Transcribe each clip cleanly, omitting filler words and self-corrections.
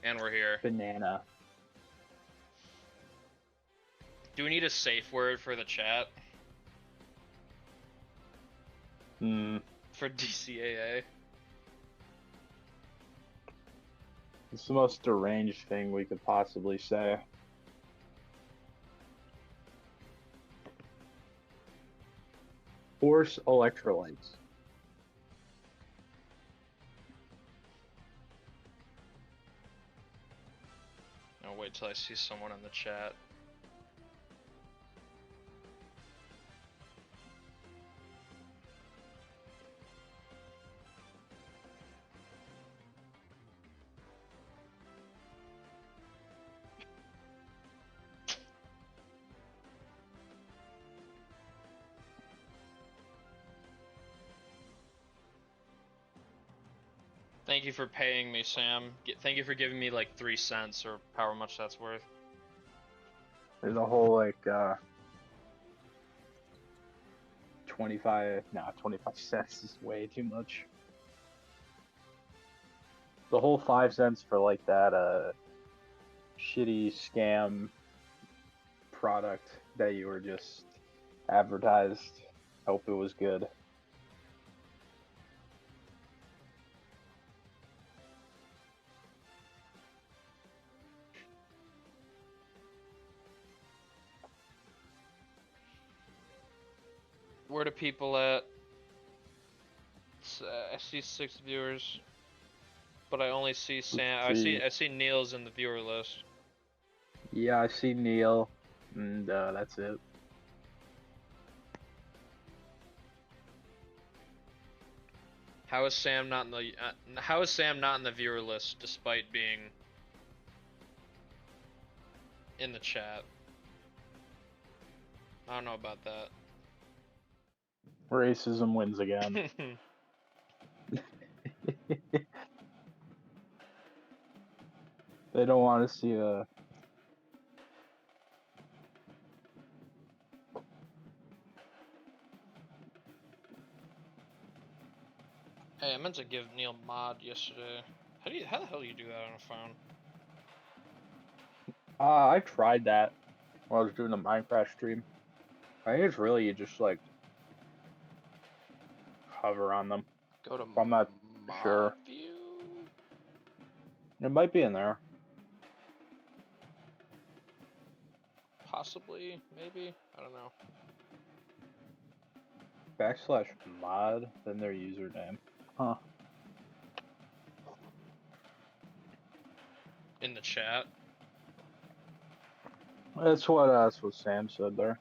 And we're here. Banana. Do we need a safe word for the chat? Hmm. For DCAA? It's the most deranged thing we could possibly say. Force electrolytes. I'll wait till I see someone in the chat. Thank you for paying me, Sam. Thank you for giving me like 3 cents or however much that's worth. There's a whole 25 cents is way too much. The whole 5 cents for like that shitty scam product that you were just advertised. Hope it was good. Where do people at? I see 6 viewers, but I only see Sam. Let's see. I see Neil's in the viewer list. Yeah, I see Neil, and that's it. How is Sam not in the How is Sam not in the viewer list despite being in the chat? I don't know about that. Racism wins again. They don't want to see a. Hey, I meant to give Neil mod yesterday. How the hell do you do that on a phone? I tried that while I was doing the Minecraft stream. I think it's really you just like hover on them. Go to I'm not mod sure. view. It might be in there. Possibly, maybe. I don't know. /mod, then their username. Huh. In the chat. That's what Sam said there.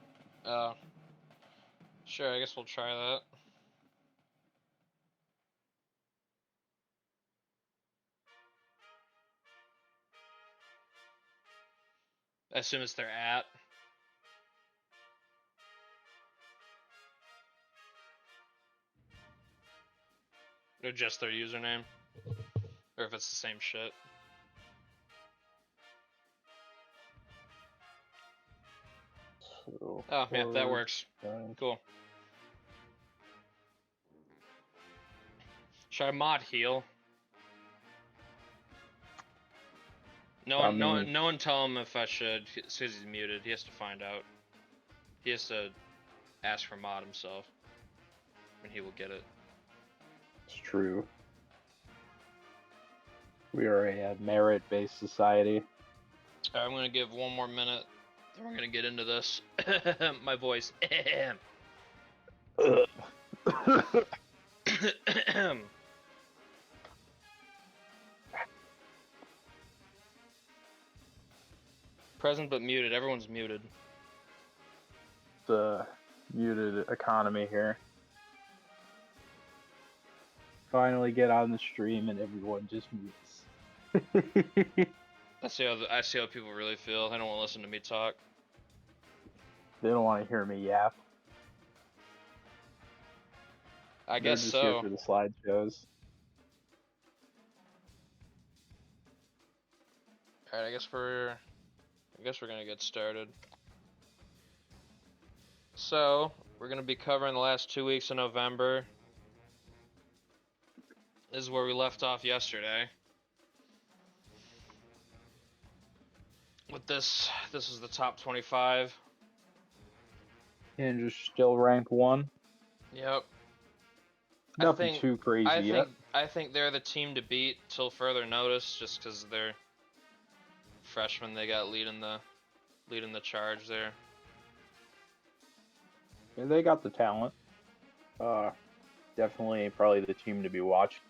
Sure. I guess we'll try that. As soon as they're at. Or just their username. Or if it's the same shit. So, Oh, yeah, that works. guys. Cool. Should I mod heal? I mean, No one tell him if I should, because he's muted. He has to find out. He has to ask for mod himself, and he will get it. it's true. We are a merit-based society. Alright, I'm gonna give 1 more minute, then we're gonna get into this. My voice. Present but muted. Everyone's muted. The muted economy here. Finally get on the stream and everyone just mutes. I see how people really feel. They don't want to listen to me talk. They don't want to hear me yap. I They're guess just here so. for the slideshows. Alright, I guess we're gonna get started. So, we're gonna be covering the last 2 weeks of November. This is where we left off yesterday. with this is the top 25. Kansas still ranked 1. Yep. Nothing too crazy yet. I think they're the team to beat till further notice, just because they're freshmen. They got leading the charge there. Yeah, they got the talent. Definitely probably the team to be watching.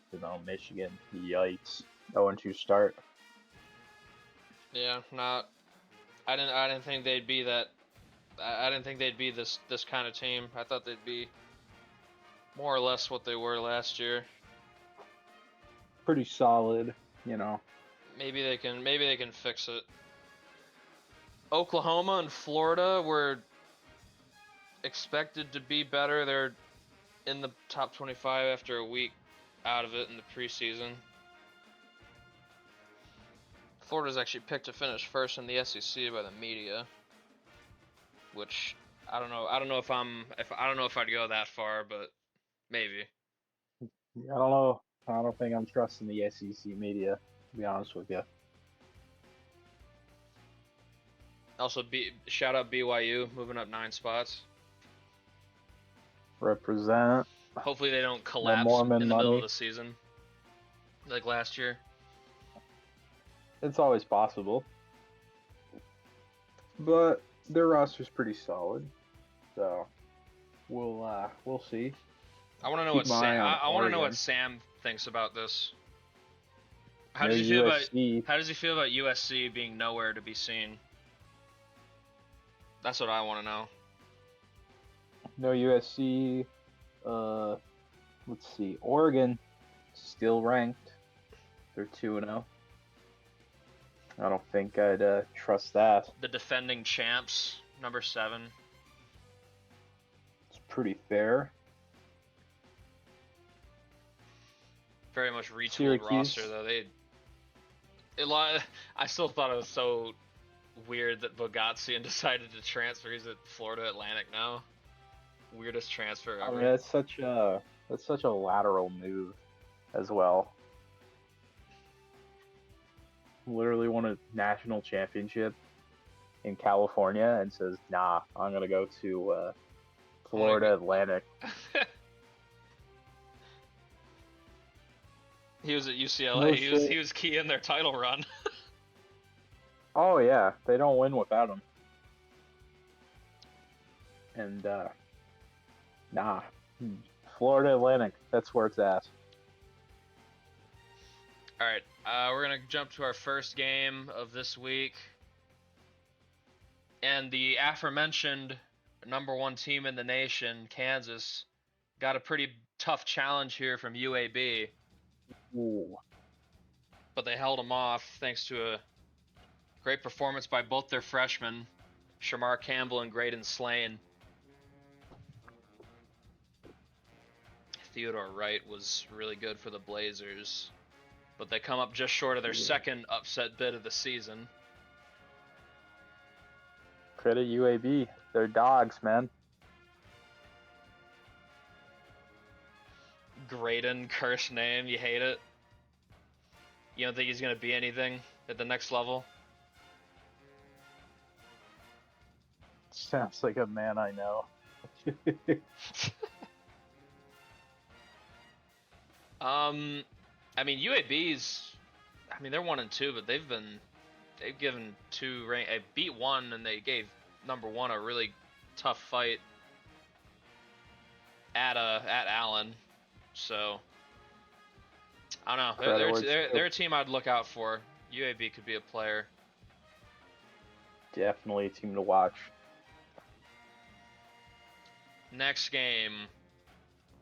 Michigan, yikes, 0-2 start. Yeah, not. I didn't think they'd be that. I didn't think they'd be this kind of team. I thought they'd be more or less what they were last year. Pretty solid, you know. Maybe they can fix it. Oklahoma and Florida were expected to be better. They're in the top 25 after a week out of it in the preseason. Florida's actually picked to finish first in the SEC by the media, which I don't know. I don't know if I'd go that far, but maybe. I don't know. I don't think I'm trusting the SEC media, to be honest with you. Also, shout out BYU moving up 9 spots. Represent. Hopefully they don't collapse Mormon in the middle of money. the season, like last year. It's always possible. But their roster's pretty solid. So we'll see. I want to know Keep what my eye Sam. on I want to know what Oregon. Sam thinks about this. No USC. How does he feel about USC being nowhere to be seen? That's what I want to know. No USC. Let's see. Oregon still ranked. They're 2-0. I don't think I'd trust that. The defending champs, number 7. It's pretty fair. Very much retooled Syracuse. roster though. I still thought it was so weird that Bogatsian decided to transfer. He's at Florida Atlantic now. Weirdest transfer ever. I mean, that's such a lateral move as well. Literally won a national championship in California and says, "Nah, I'm gonna go to Florida Atlantic." He was at UCLA. No He was key in their title run. Oh yeah, they don't win without him. And nah, Florida Atlantic. That's where it's at. All right, we're gonna jump to our first game of this week, and the aforementioned number 1 team in the nation, Kansas, got a pretty tough challenge here from UAB. Ooh. But they held them off thanks to a great performance by both their freshmen, Shamar Campbell and Graydon Slane. Theodore Wright was really good for the Blazers, but they come up just short of their second upset bid of the season. Credit UAB. They're dogs, man. Graydon, cursed name, you hate it? You don't think he's going to be anything at the next level? Sounds like a man I know. I mean, UAB's, they're 1-2, but they've given beat 1, and they gave number 1 a really tough fight at Allen. So I don't know. They're a team I'd look out for. UAB could be a player. Definitely a team to watch. Next game,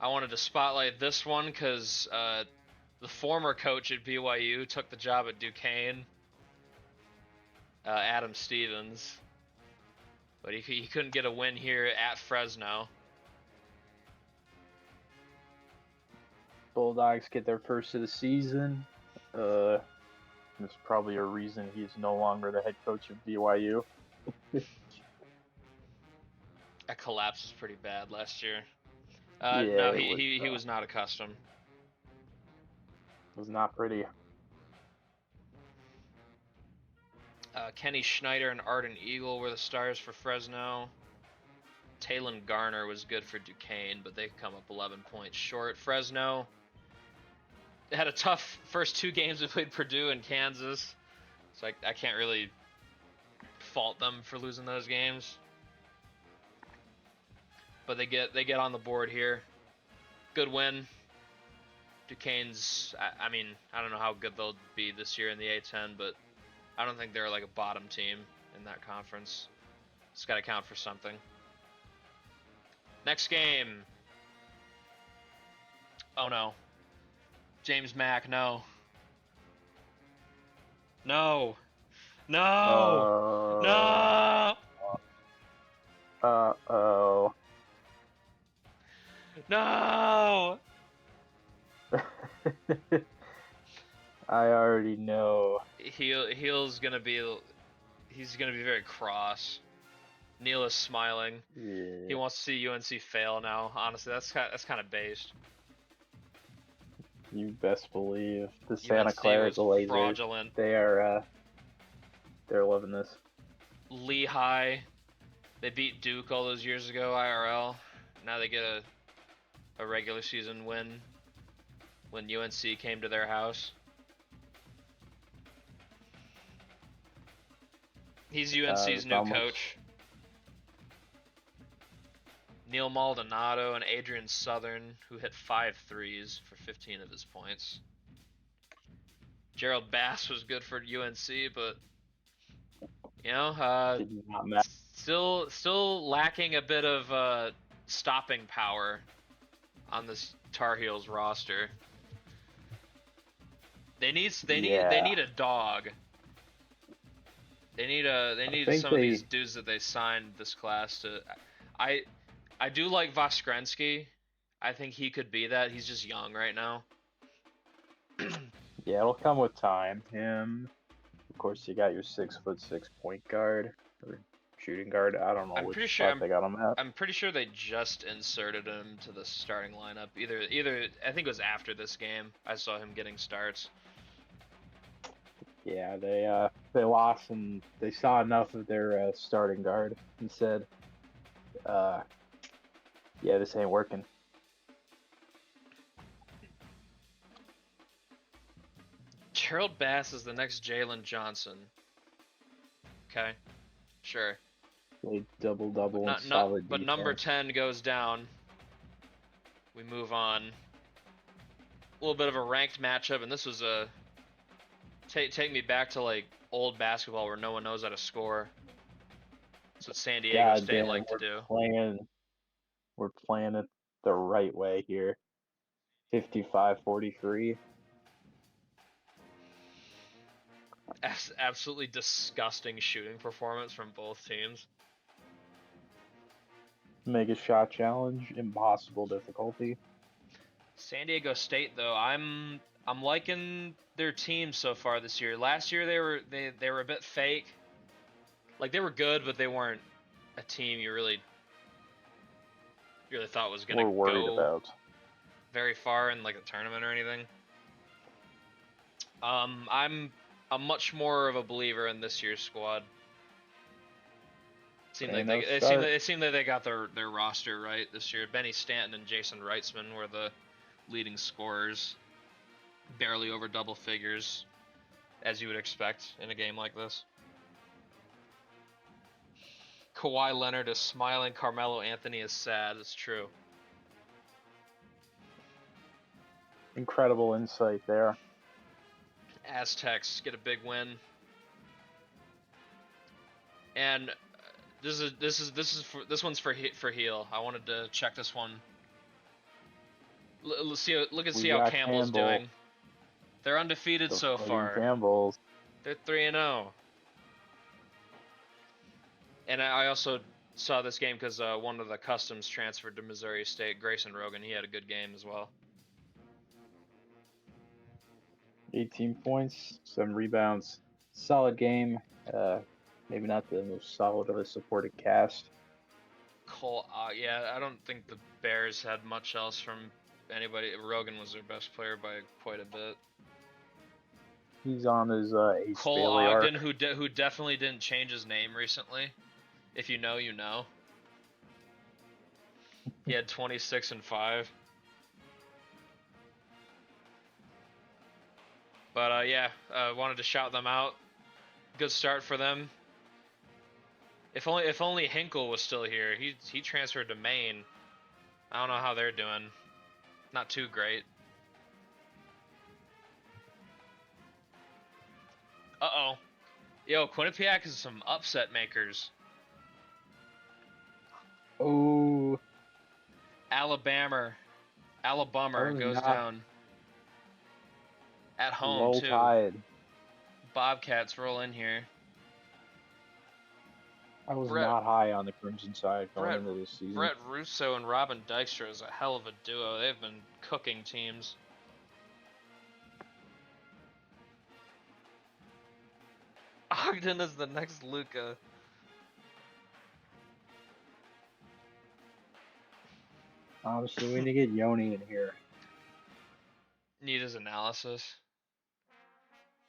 I wanted to spotlight this one because the former coach at BYU took the job at Duquesne, Adam Stevens, but he couldn't get a win here at Fresno. Bulldogs get their first of the season. There's probably a reason he's no longer the head coach of BYU. That collapse was pretty bad last year. Yeah, no, he was not accustomed. It was not pretty. Kenny Schneider and Arden Eagle were the stars for Fresno. Talon Garner was good for Duquesne, but they come up 11 points short. Fresno had a tough first 2 games. They played Purdue and Kansas, so I can't really fault them for losing those games. But they get on the board here. Good win. Duquesne's, I mean, I don't know how good they'll be this year in the A10, but I don't think they're like a bottom team in that conference. It's got to count for something. Next game. Oh no. James Mack, no. No. No. No. Uh-oh. No. I already know. He's gonna be very cross. Neil is smiling. Yeah. He wants to see UNC fail now. Honestly, that's kind of based. You best believe the Santa UNC Clara was Blazers. fraudulent. They're loving this. Lehigh, they beat Duke all those years ago IRL. Now they get a regular season win when UNC came to their house. He's UNC's new coach. Neil Maldonado and Adrian Southern, who hit 5 threes for 15 of his points. Gerald Bass was good for UNC, but you know, still lacking a bit of stopping power on this Tar Heels roster. They need a dog. They need some of these dudes that they signed this class to. I do like Voskrensky. I think he could be that. He's just young right now. Yeah, it'll come with time. Him, of course, you got your 6'6" point guard or shooting guard. I don't know which spot they got him at. I'm pretty sure they just inserted him to the starting lineup. Either I think it was after this game. I saw him getting starts. Yeah, they lost and they saw enough of their starting guard and said, yeah, this ain't working. Gerald Bass is the next Jalen Johnson. Okay, sure. They double and solid. But number 10 goes down. We move on. A little bit of a ranked matchup, and this was a take me back to like old basketball where no one knows how to score. That's what San Diego State like to do. We're playing it the right way here. 55-43. Absolutely disgusting shooting performance from both teams. Mega shot challenge, impossible difficulty. San Diego State though, I'm liking their team so far this year. Last year they were a bit fake. Like they were good, but they weren't a team you really thought was gonna go very far in like a tournament or anything. I'm much more of a believer in this year's squad. It seemed like they got their roster right this year. Benny Stanton and Jason Reitzman were the leading scorers, barely over double figures, as you would expect in a game like this. Kawhi Leonard is smiling. Carmelo Anthony is sad. It's true. Incredible insight there. Aztecs get a big win. And this one's for Heel. I wanted to check this one. Look see how Campbell's doing. They're undefeated so far. Campbell's. They're 3-0. And I also saw this game because one of the customs transferred to Missouri State. Grayson Rogan, he had a good game as well. 18 points, 7 rebounds. Solid game. Maybe not the most solid of a supported cast. Yeah, I don't think the Bears had much else from anybody. Rogan was their best player by quite a bit. He's on his Ace Cole Bailey Ogden, arc. who definitely didn't change his name recently. If you know, you know. He had 26 and 5. But yeah, wanted to shout them out. Good start for them. If only Hinkle was still here. He transferred to Maine. I don't know how they're doing. Not too great. Uh-oh. Yo, Quinnipiac is some upset makers. Oh, Alabama goes not down. At home, low too. tide. Bobcats roll in here. I was Brett- not high on the Crimson side going Brett- into this season. Brett Russo and Robin Dykstra is a hell of a duo. They've been cooking teams. Ogden is the next Luca. Honestly, we need to get Yoni in here. Need his analysis.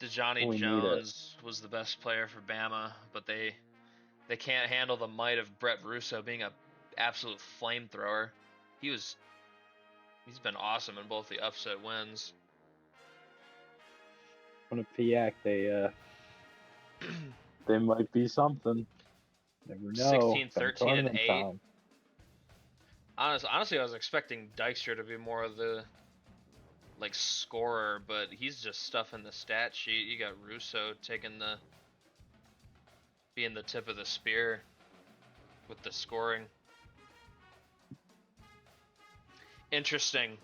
DeJohnny We need Jones was the best player for Bama, but they can't handle the might of Brett Russo being a absolute flamethrower. He's been awesome in both the upset wins. Quinnipiac, they might be something. Never know. 16, 13, and Tournament 8. time. Honestly, I was expecting Dykstra to be more of the scorer, but he's just stuffing the stat sheet. You got Russo being the tip of the spear with the scoring. Interesting.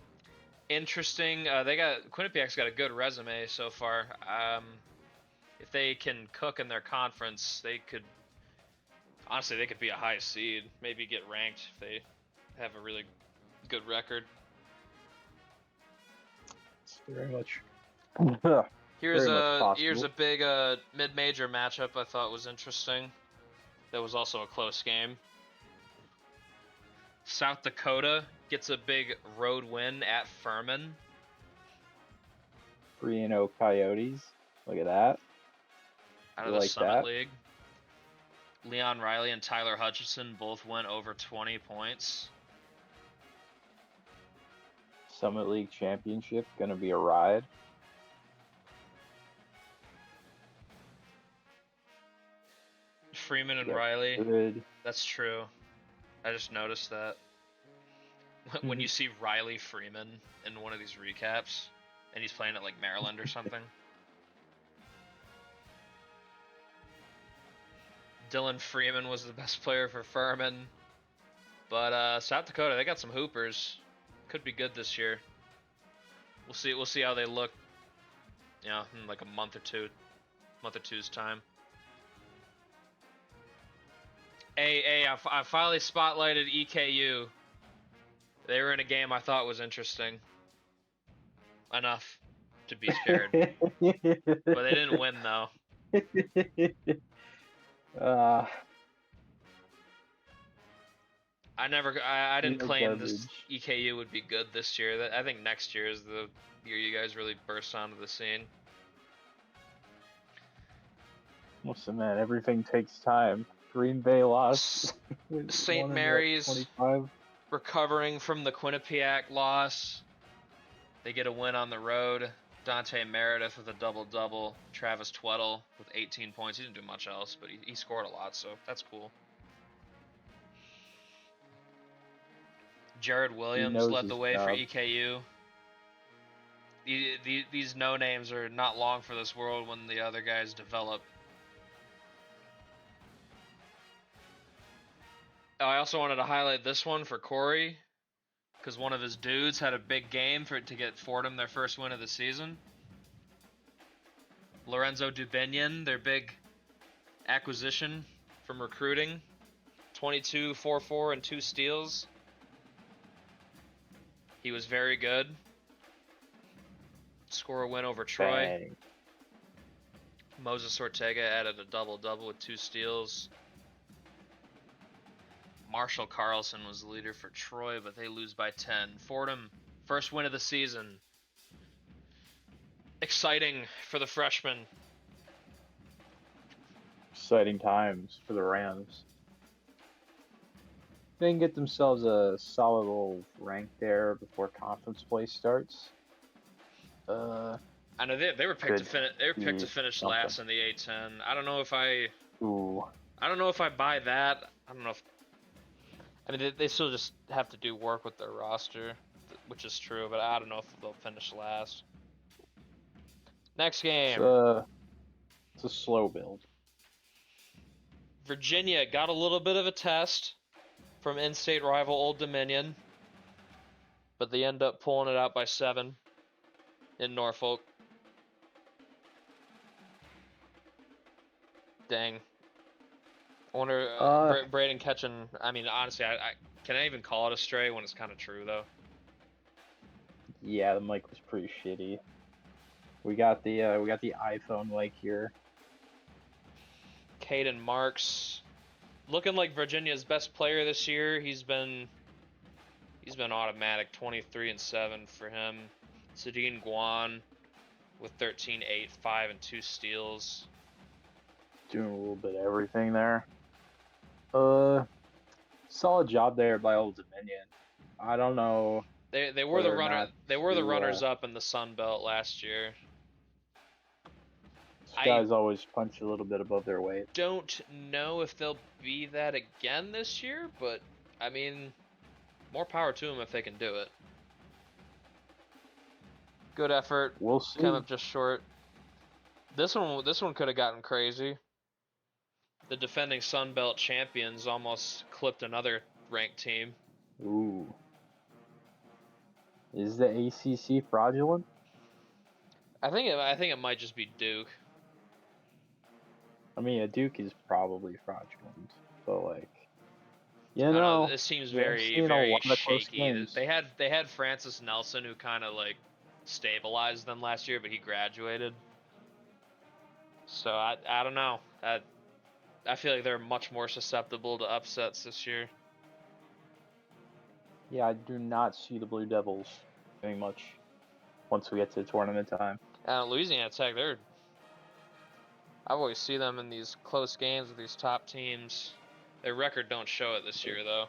Quinnipiac's got a good resume so far. If they can cook in their conference, they could be a high seed. Maybe get ranked if they have a really good record. It's very much. Here's Very much a big mid-major matchup I thought was interesting. That was also a close game. South Dakota gets a big road win at Furman. 3-0 Coyotes. Look at that. Out of the Summit League. Leon Riley and Tyler Hutchison both went over 20 points. Summit League Championship gonna be a ride. Freeman and Yep. Riley. Good. That's true. I just noticed that. When you see Riley Freeman in one of these recaps, and he's playing at like Maryland or something. Dylan Freeman was the best player for Furman. But South Dakota, they got some hoopers. Could be good this year. We'll see how they look, in like a month or two's time. I finally spotlighted EKU. They were in a game I thought was interesting enough to be shared, but they didn't win though. I didn't claim this EKU would be good this year. I think next year is the year you guys really burst onto the scene. Listen, man, everything takes time. Green Bay lost. St. Mary's 25. Recovering from the Quinnipiac loss. They get a win on the road. Dante Meredith with a double-double. Travis Tweddle with 18 points. He didn't do much else, but he scored a lot, so that's cool. Jared Williams led the way for EKU. These no-names are not long for this world when the other guys develop. I also wanted to highlight this one for Corey, because one of his dudes had a big game to get Fordham their first win of the season. Lorenzo Dubinian, their big acquisition from recruiting. 22, 4-4, and 2 steals. He was very good. Score a win over Troy. Bang. Moses Ortega added a double-double with 2 steals. Marshall Carlson was the leader for Troy, but they lose by 10. Fordham, first win of the season. exciting for the freshmen. Exciting times for the Rams. They can get themselves a solid little rank there before conference play starts. I know they were picked to Could finish. They were picked to be finish something. last in the A10. I don't know if I. Ooh, I don't know if I buy that. I don't know if. I mean, they still just have to do work with their roster, which is true. But I don't know if they'll finish last. Next it's game. it's a slow build. Virginia got a little bit of a test from in-state rival Old Dominion, but they end up pulling it out by 7 in Norfolk. Dang. I wonder, Braden catching. I mean, honestly, can I even call it a stray when it's kind of true though? Yeah, the mic was pretty shitty. We got the iPhone mic here. Caden Marks, looking like Virginia's best player this year. He's been automatic 23-7 for him. Sadine Guan with 13, 8, 5, and 2 steals. Doing a little bit of everything there. Solid job there by Old Dominion. I don't know. They were the runner. They were the runners up in the Sun Belt last year. These guys always punch a little bit above their weight. Don't know if they'll be that again this year, but I mean, more power to them if they can do it. Good effort. We'll see. Come up just short. This one could have gotten crazy. The defending Sun Belt champions almost clipped another ranked team. Ooh. Is the ACC fraudulent? I think it might just be Duke. I mean, a Duke is probably fraudulent, but like, you know, this seems very shaky. They had Francis Nelson, who kind of like stabilized them last year, but he graduated. So I don't know. I feel like they're much more susceptible to upsets this year. Yeah, I do not see the Blue Devils doing much once we get to tournament time. Louisiana Tech, I always see them in these close games with these top teams. Their record don't show it this year though.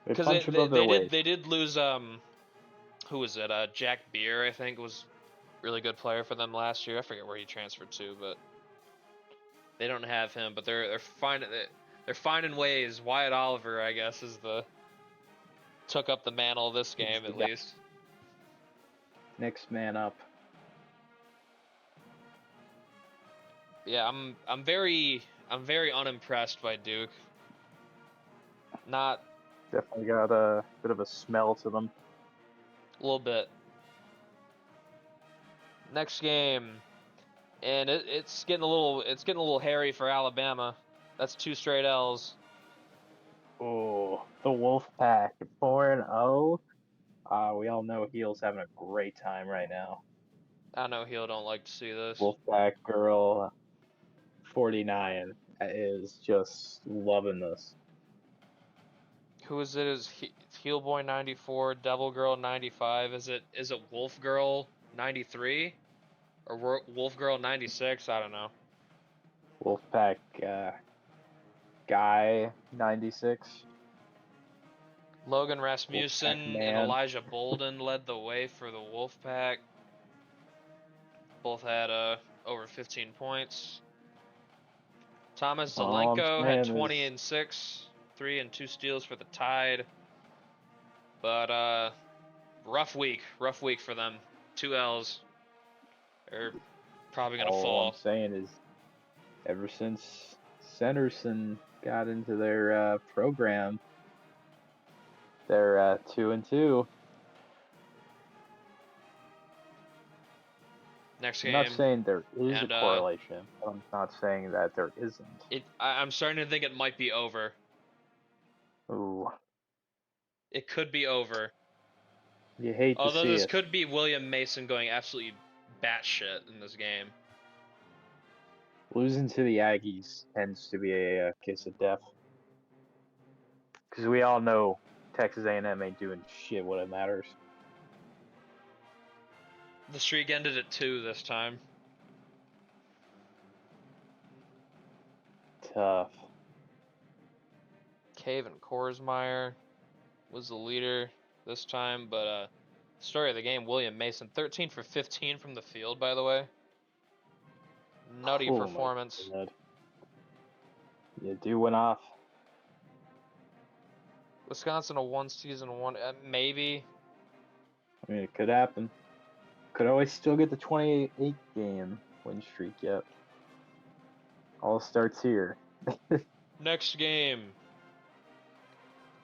Because they did lose who was it? Jack Beer, I think, was a really good player for them last year. I forget where he transferred to, but they don't have him. But they're finding ways. Wyatt Oliver, I guess, took up the mantle this game at least. Next man up. Yeah, I'm very unimpressed by Duke. Not definitely got a bit of a smell to them. A little bit. Next game, and it's getting a little hairy for Alabama. That's 2 straight L's. Oh, the Wolfpack 4-0. We all know Heel's having a great time right now. I know Heel don't like to see this. Wolfpack girl 49 is just loving this. Who is it? Is Heel Boy 94, Devil Girl 95? Is it Wolf Girl 93 or Wolf Girl 96? I don't know. Wolfpack guy 96. Logan Rasmussen and Elijah Bolden led the way for the Wolfpack. Both had over 15 points. Thomas Zelenko had 20 and 6, 3 and 2 steals for the Tide. But rough week for them. 2 L's. They're probably gonna fall. All I'm saying is, ever since Sanderson got into their program, they're 2-2. Next game. I'm not saying there is a correlation, but I'm not saying that there isn't. I'm starting to think it might be over. Ooh. It could be over. You hate to see it. Although this could be William Mason going absolutely batshit in this game. Losing to the Aggies tends to be a kiss of death. Because we all know Texas A&M ain't doing shit when it matters. The streak ended at 2 this time. Tough. Caven Korsmeyer was the leader this time, but story of the game, William Mason, 13 for 15 from the field, by the way. Nutty performance. My God. You do went off. Wisconsin a one season one, maybe. I mean, it could happen. Could always still get the 28 game win streak yet. All starts here. Next game.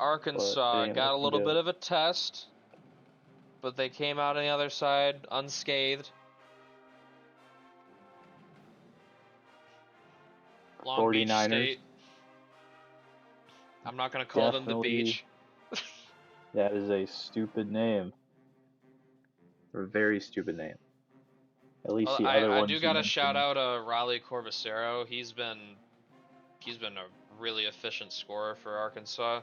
Arkansas got a little bit of a test, but they came out on the other side unscathed. Long Beach 49ers. State. I'm not going to call them the beach. That is a stupid name. Or a very stupid name. At least the other ones. I do got to shout out Raleigh Corvacero. He's been a really efficient scorer for Arkansas.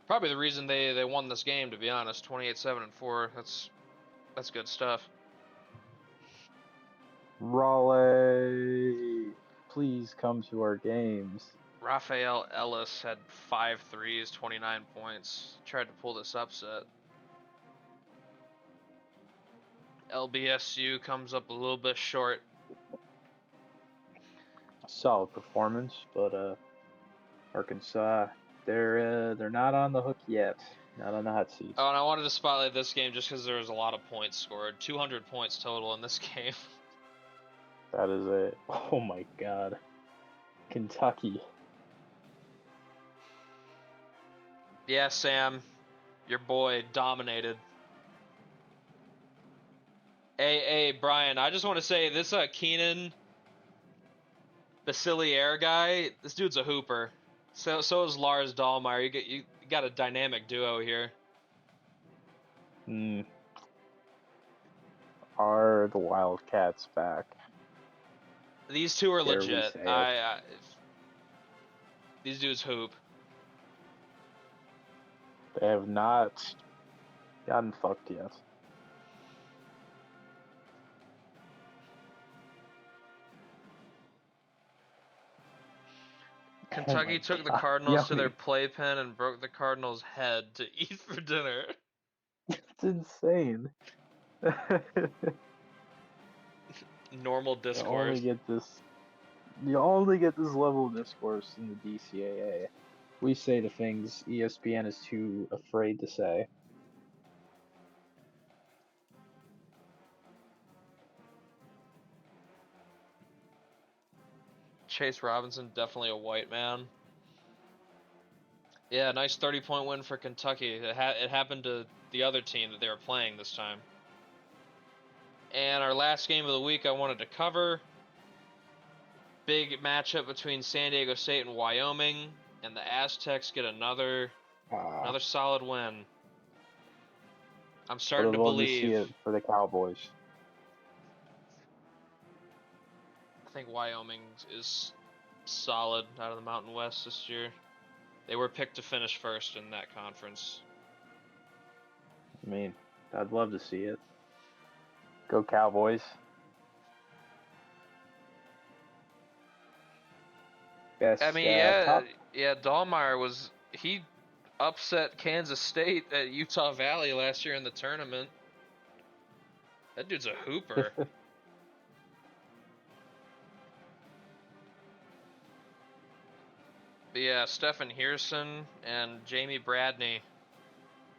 Probably the reason they won this game, to be honest. 28-7-4. That's good stuff. Raleigh, please come to our games. Raphael Ellis had 5 threes, 29 points. Tried to pull this upset. LBSU comes up a little bit short. Solid performance, but Arkansas, they're not on the hook yet. Not on the hot seat. Oh, and I wanted to spotlight this game just because there was a lot of points scored. 200 points total in this game. That is it. Oh my God. Kentucky. Yeah, Sam, your boy dominated. Hey, Brian, I just want to say this Keenan Basiliere guy, this dude's a hooper. So is Lars Dahlmeyer. You got a dynamic duo here. Are the Wildcats back? These two are legit. These dudes hoop. They have not gotten fucked yet. Kentucky took the Cardinals to their playpen and broke the Cardinals' head to eat for dinner. It's insane. Normal discourse. You only get this level of discourse in the DCAA. We say the things ESPN is too afraid to say. Chase Robinson, definitely a white man. Yeah, nice 30-point win for Kentucky. It happened to the other team that they were playing this time. And our last game of the week I wanted to cover. Big matchup between San Diego State and Wyoming. And the Aztecs get another solid win. I'm starting to believe. To see it for the Cowboys. I think Wyoming is solid out of the Mountain West this year. They were picked to finish first in that conference. I mean, I'd love to see it. Go Cowboys. Best, Dahlmeyer he upset Kansas State at Utah Valley last year in the tournament. That dude's a hooper. But yeah, Stephen Hearson and Jamie Bradney.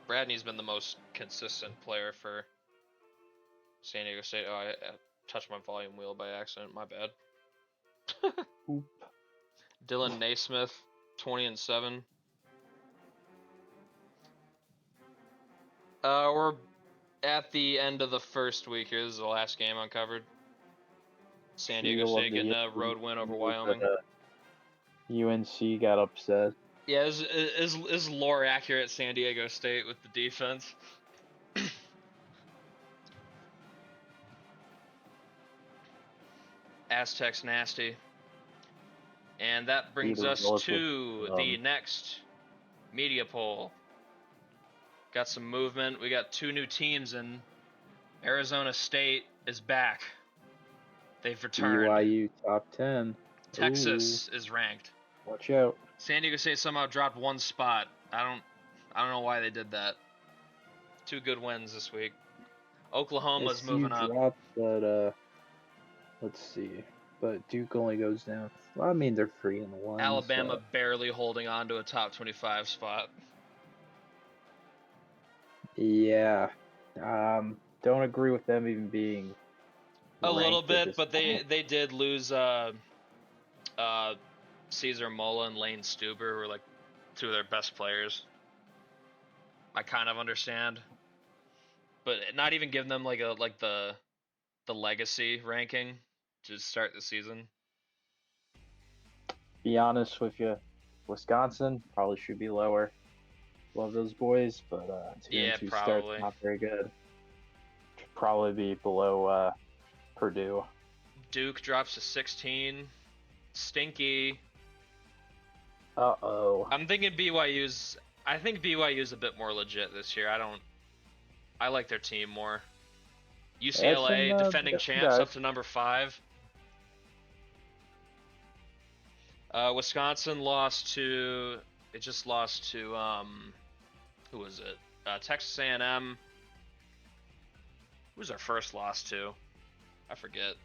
Bradney's been the most consistent player for San Diego State. Oh, I touched my volume wheel by accident. My bad. Oop. Dylan Naismith, 20-7. We're at the end of the first week here. This is the last game uncovered. San Diego State getting a road win over Wyoming. UNC got upset. Yeah, is lore accurate? San Diego State with the defense. Aztecs nasty. And that brings us to the next media poll. Got some movement. We got 2 new teams in Arizona State is back. They've returned. BYU top 10. Texas is ranked. Ooh, watch out. San Diego State somehow dropped one spot. I don't know why they did that. 2 good wins this week. Oklahoma's SU moving up. dropped, but let's see. But Duke only goes down. Well, I mean, they're 3-1. Alabama So. barely holding on to a top 25 spot. Yeah. Don't agree with them even being A little ranked at bit, this but point. they did lose Caesar Mola and Lane Stuber were like 2 of their best players. I kind of understand, but not even giving them like the legacy ranking to start the season. Be honest with you, Wisconsin probably should be lower. Love those boys, but 2-2 start's probably. not very good. Should probably be below Purdue. Duke drops to 16. Stinky. Uh-oh. I'm thinking BYU's. I think BYU's a bit more legit this year. I like their team more. UCLA Some, defending some champs guys. up to number 5. Wisconsin lost to. It just lost to who was it? Texas A&M. Who was our first loss to? I forget.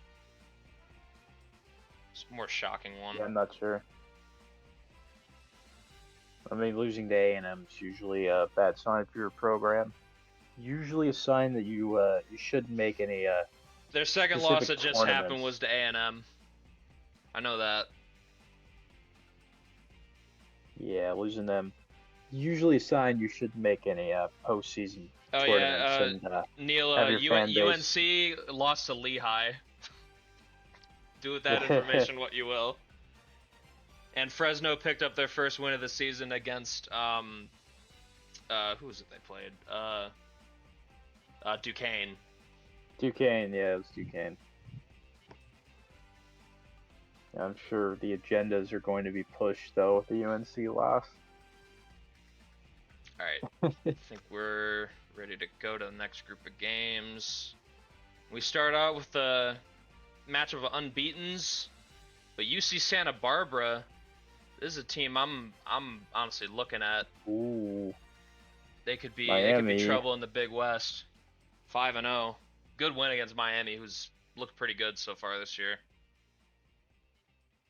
It's a more shocking one. Yeah, I'm not sure. I mean, losing to A&M is usually a bad sign for your program. Usually a sign that you shouldn't make any Their second loss that specific just happened tournaments. was to A&M. I know that. Yeah, losing them. Usually a sign you shouldn't make any postseason Oh tournaments yeah, and Neil, have your fan base. UNC lost to Lehigh. Do with that information what you will. And Fresno picked up their first win of the season against who was it they played? Duquesne. Duquesne, yeah, it was Duquesne. I'm sure the agendas are going to be pushed though with the UNC loss. Alright, I think we're ready to go to the next group of games. We start out with the match of unbeatens, but UC Santa Barbara, this is a team I'm honestly looking at. Ooh. They could be Miami. trouble in the Big West. 5-0. Good win against Miami, who's looked pretty good so far this year.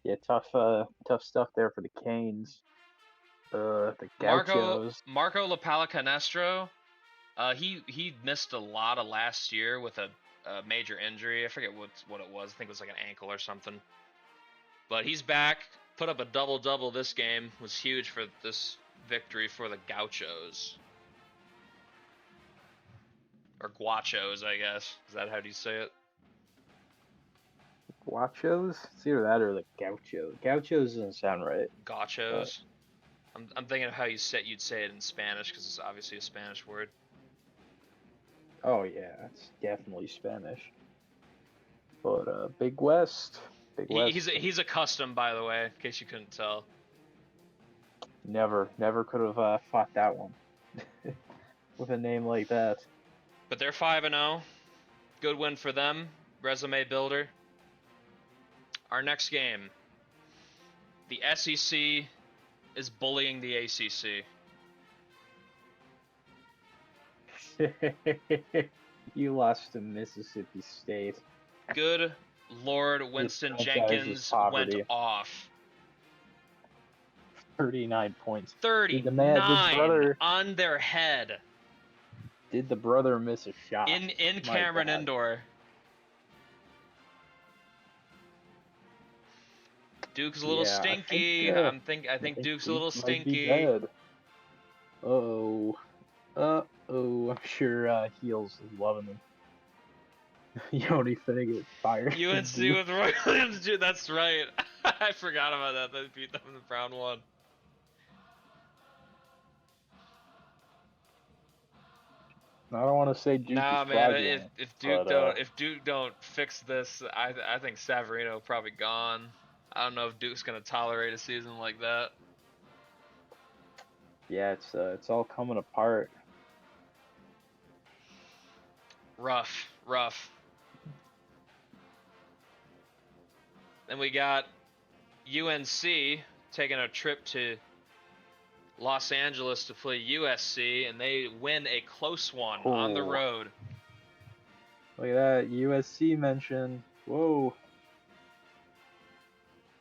Yeah, tough stuff there for the Canes. The Gauchos. Marco LaPalacanestro, he missed a lot of last year with a major injury. I forget what it was. I think it was like an ankle or something. But he's back. Put up a double-double this game. Was huge for this victory for the Gauchos. Or Guachos, I guess. Is that how do you say it? Guachos? It's either that or the Gauchos. Gauchos doesn't sound right. Gauchos. I'm thinking of how you'd say it in Spanish because it's obviously a Spanish word. Oh yeah, it's definitely Spanish. But Big West. He's a custom, by the way, in case you couldn't tell. Never could have fought that one with a name like that. But they're 5-0. Good win for them. Resume builder. Our next game. The SEC is bullying the ACC. You lost to Mississippi State. Good Lord, Winston franchise is Jenkins went poverty. off. 39 points. 39 on their head. Did the brother miss a shot? In My Cameron God. Indoor. Duke's a little stinky. I think Duke's a little stinky. Uh-oh. I'm sure Heels is loving them. Yoni finna get fired. UNC with Roy Williams, dude, that's right. I forgot about that. They beat them in the round 1. I don't want to say Duke Nah, is man. fraudulent, If Duke don't fix this, I think Savarino probably gone. I don't know if Duke's gonna tolerate a season like that. Yeah, it's all coming apart. Rough rough. Then we got UNC taking a trip to Los Angeles to play USC, and they win a close one on the Oh, road. look at that USC mention. Whoa.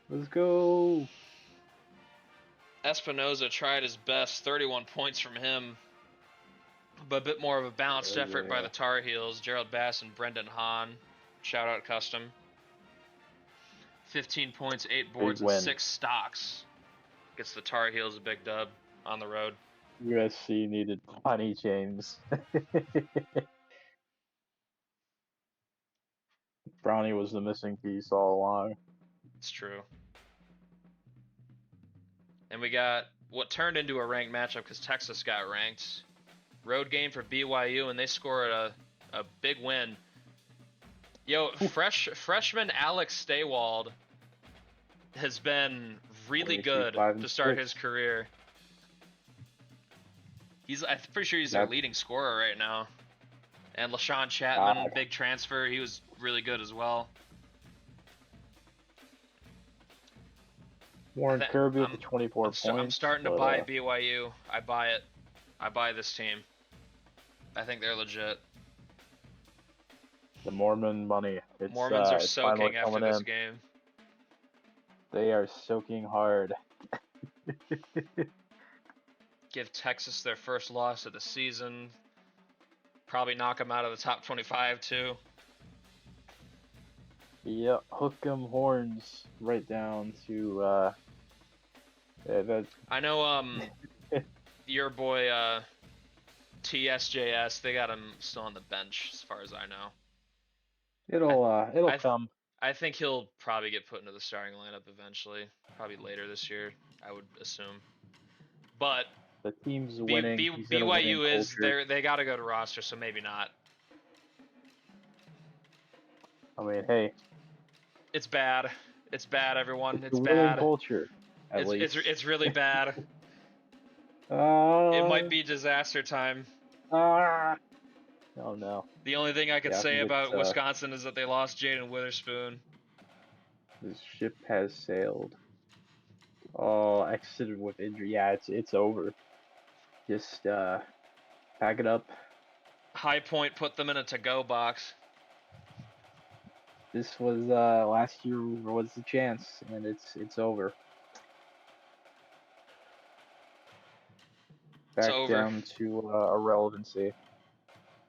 Let's go. Espinoza tried his best, 31 points from him, but a bit more of a balanced effort by the Tar Heels. Gerald Bass and Brendan Hahn, shout out Custom. 15 points, 8 boards, and 6 stocks. Gets the Tar Heels a big dub on the road. USC needed Funny James. Brownie was the missing piece all along. It's true. And we got what turned into a ranked matchup because Texas got ranked. Road game for BYU, and they scored a big win. Yo, freshman Alex Stawald has been really good to start his career. I'm pretty sure he's their leading scorer right now. And LaShawn Chapman, big transfer, he was really good as well. Warren Kirby with the 24 points. I'm starting to buy BYU. I buy it. I buy this team. I think they're legit. The Mormon money. Mormons are soaking after this game. They are soaking hard. Give Texas their first loss of the season. Probably knock them out of the top 25 too. Yep, hook 'em horns right down to I know your boy TSJS, they got him still on the bench as far as I know. It'll come. I think he'll probably get put into the starting lineup eventually, probably later this year, I would assume. But the team's winning. BYU is they got to go to roster, so maybe not. I mean, hey, it's bad. It's bad, everyone. It's bad. Culture. It's really bad. It might be disaster time. Oh no. The only thing I could say about Wisconsin is that they lost Jaden Witherspoon. This ship has sailed. Oh, exited with injury. Yeah, it's over. Just pack it up. High Point put them in a to-go box. This was last year was the chance, and it's over. Back down to irrelevancy.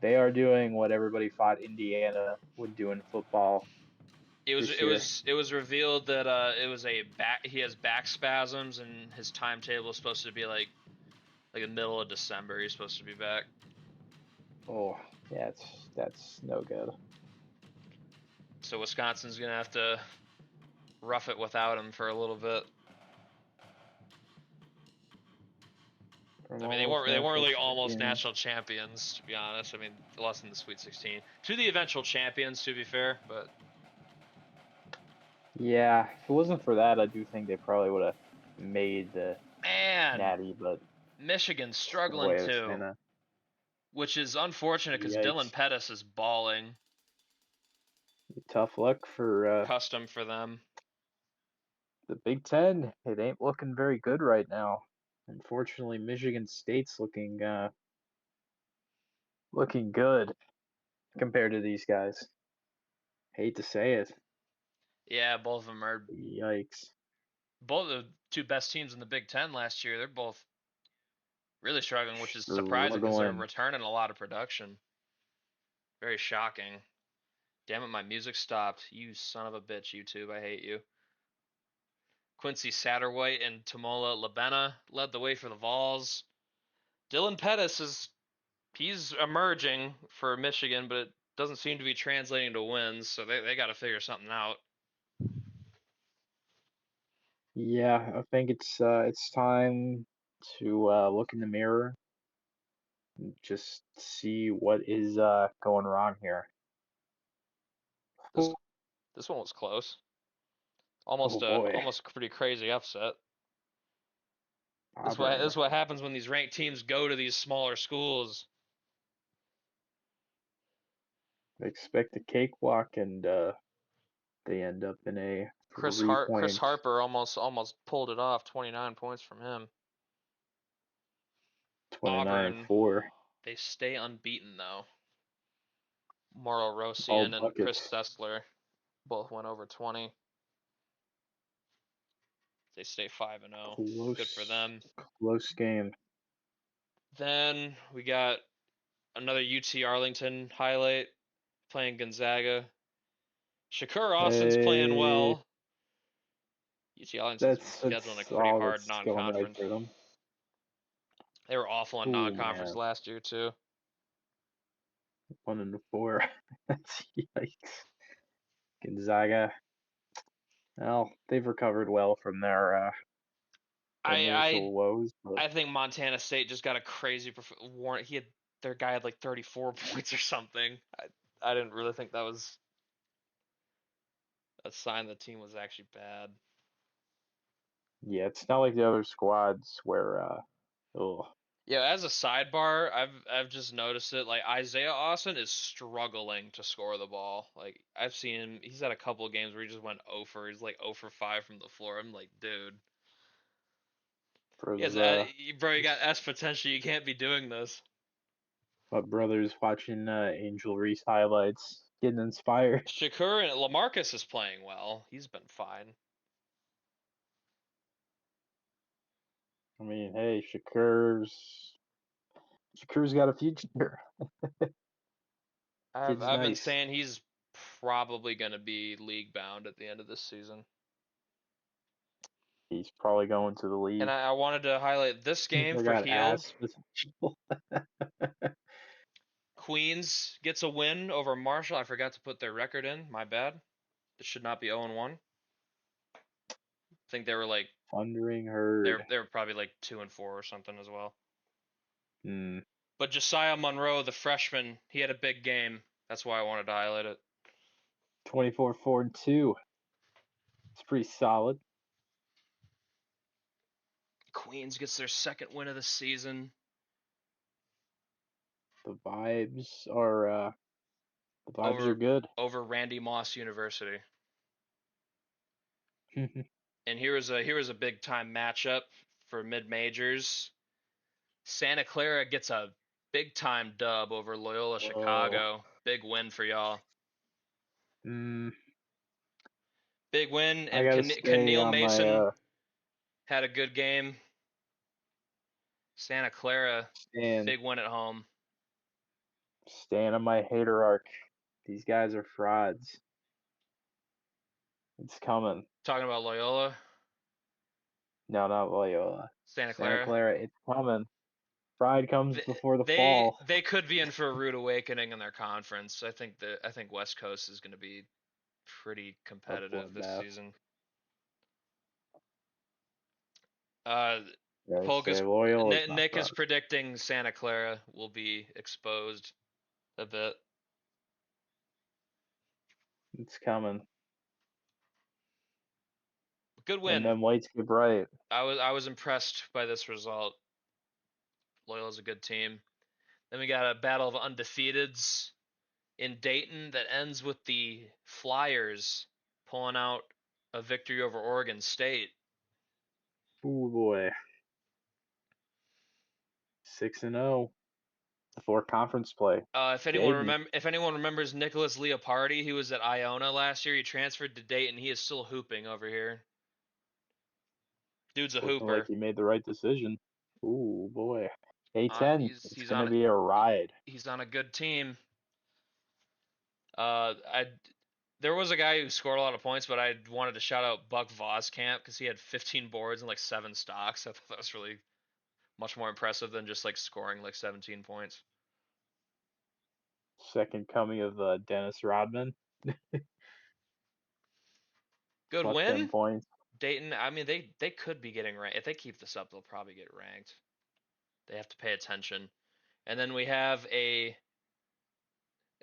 They are doing what everybody thought Indiana would do in football. It was revealed that he has back spasms, and his timetable is supposed to be like the middle of December. He's supposed to be back. Oh, yeah, that's no good. So Wisconsin's gonna have to rough it without him for a little bit. I mean, they weren't really almost national champions, to be honest. I mean, they lost in the Sweet 16 to the eventual champions, to be fair. But yeah, if it wasn't for that, I do think they probably would have made the Natty. But Michigan's struggling too, which is unfortunate because Dylan Pettis is balling. Tough luck for Custom for them. The Big Ten, it ain't looking very good right now. Unfortunately, Michigan State's looking good compared to these guys. Hate to say it. Yeah, both of them are. Yikes. Both the two best teams in the Big Ten last year, they're both really struggling, which is surprising because they're returning a lot of production. Very shocking. Damn it, my music stopped. You son of a bitch, YouTube. I hate you. Quincy Satterwhite and Tamola Labena led the way for the Vols. Dylan Pettis he's emerging for Michigan, but it doesn't seem to be translating to wins, so they got to figure something out. Yeah, I think it's time to look in the mirror and just see what is going wrong here. This one was close. Almost almost pretty crazy upset. This is what happens when these ranked teams go to these smaller schools. expect a cakewalk, and they end up in a Chris 3 point Harper almost pulled it off, 29 points from him. 29 and Auburn, 4. they stay unbeaten though. Mauro All Rosian and Chris buckets. Sessler both went over 20. They stay 5-0. Good for Close, them. close game. Then we got another UT Arlington highlight playing Gonzaga. Shakur Austin's playing Hey, well. UT Arlington's been scheduling a that's pretty all hard that's going right non-conference. for them. They were awful in Oh non-conference man, last year too. 1 and 4. That's yikes. Gonzaga. Well, they've recovered well from their I initial I woes, but I think Montana State just got a crazy warrant. Their guy had like 34 points or something. I didn't really think that was a sign the team was actually bad. yeah, it's not like the other squads where oh, Yeah, as a sidebar, I've just noticed it. Like Isaiah Austin is struggling to score the ball. Like I've seen him, he's had a couple of games where he just went 0 for. He's like 0 for 5 from the floor. I'm like, dude, for yes, the bro, you got S potential. You can't be doing this. my brother's watching Angel Reese highlights, getting inspired. Shakur and Lamarcus is playing well. He's been fine. I mean, hey, Shakur's got a future. Kid's I've been nice. saying he's probably gonna be league bound at the end of this season. He's probably going to the And league. I wanted to highlight this game I for got Heel. ass potential. Queens gets a win over Marshall. I forgot to put their record in. My bad. It should not be 0-1. I think they were like Thundering herd. they were probably like 2-4 or something as well. Hmm. But Josiah Monroe, the freshman, he had a big game. That's why I wanted to highlight it. 24, 4 and 2. It's pretty solid. Queens gets their second win of the season The vibes are uh the vibes are over good. Randy Moss University. And here was a big time matchup for mid majors. Santa Clara gets a big time dub over Loyola Whoa. Chicago. Big win for y'all. Hmm. Big win, I and gotta stay Keneal on my Mason had a good game. Santa Clara, stand big win at home. stand on my hater arc. These guys are frauds. It's coming. Talking about Loyola, No, not Loyola. Santa Santa Clara. Clara, it's coming. Pride comes before the They fall. they could be in for a rude awakening in their conference. I think West Coast is going to be pretty A competitive this bloodbath. season. Uh, I Polk say Loyola's not Nick is fraud. predicting Santa Clara will be exposed a bit. It's coming. Good When win. them lights get bright. I was impressed by this result. Loyola's a good team. Then we got a battle of undefeateds in Dayton that ends with the Flyers pulling out a victory over Oregon State. Ooh boy. 6-0 before conference play. JV. If anyone remembers Nicholas Leopardi, he was at Iona last year. He transferred to Dayton. He is still hooping over here. Dude's a Looking like hooper. he made the right decision. Ooh boy. A10. It's He's gonna be a ride. he's on a good team. I There was a guy who scored a lot of points, but I wanted to shout out Buck Voskamp because he had 15 boards and like 7 stocks. I thought that was really much more impressive than just like scoring like 17 points. Second coming of Dennis Rodman. Good Plus them win, points. Dayton. I mean, they could be getting ranked if they keep this up. They'll probably get ranked. They have to pay attention. And then we have a.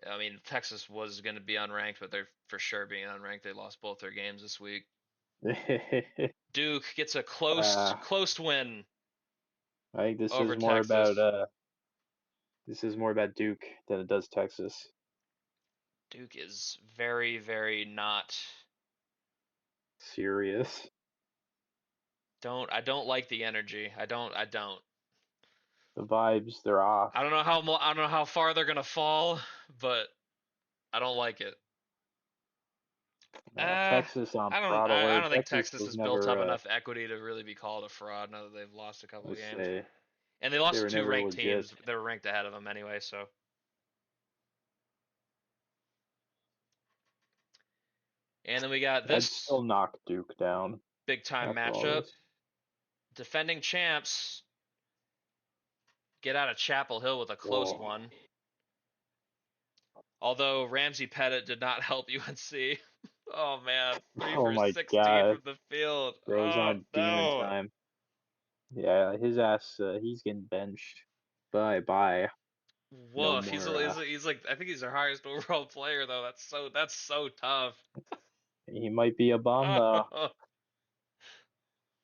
I mean, Texas was going to be unranked, but they're for sure being unranked. They lost both their games this week. Duke gets a uh, close win I think over Texas. this is more about Duke than it does Texas. Duke is very, very not. Serious. I don't like the energy. I don't. The vibes, they're off. I don't know how far they're gonna fall, but I don't like it. Texas on fraud I alert. don't think Texas Texas was has built up never, enough equity to really be called a fraud now that they've lost a couple of let's games. say, And they they lost to were two never ranked legit. teams. They were ranked ahead of them anyway, so. And then we got I'd this still knock Duke down big time after all matchup. this. Defending champs get out of Chapel Hill with a close Whoa. one. Although Ramsey Pettit did not help UNC. Oh man, 3 Oh for my 16 God. from the field. Bro's Oh on demon no. time. Yeah, his ass, he's getting benched. Bye bye. No Woof. more. He's like I think he's our highest overall player though. That's so tough. He might be a bum though. Oh,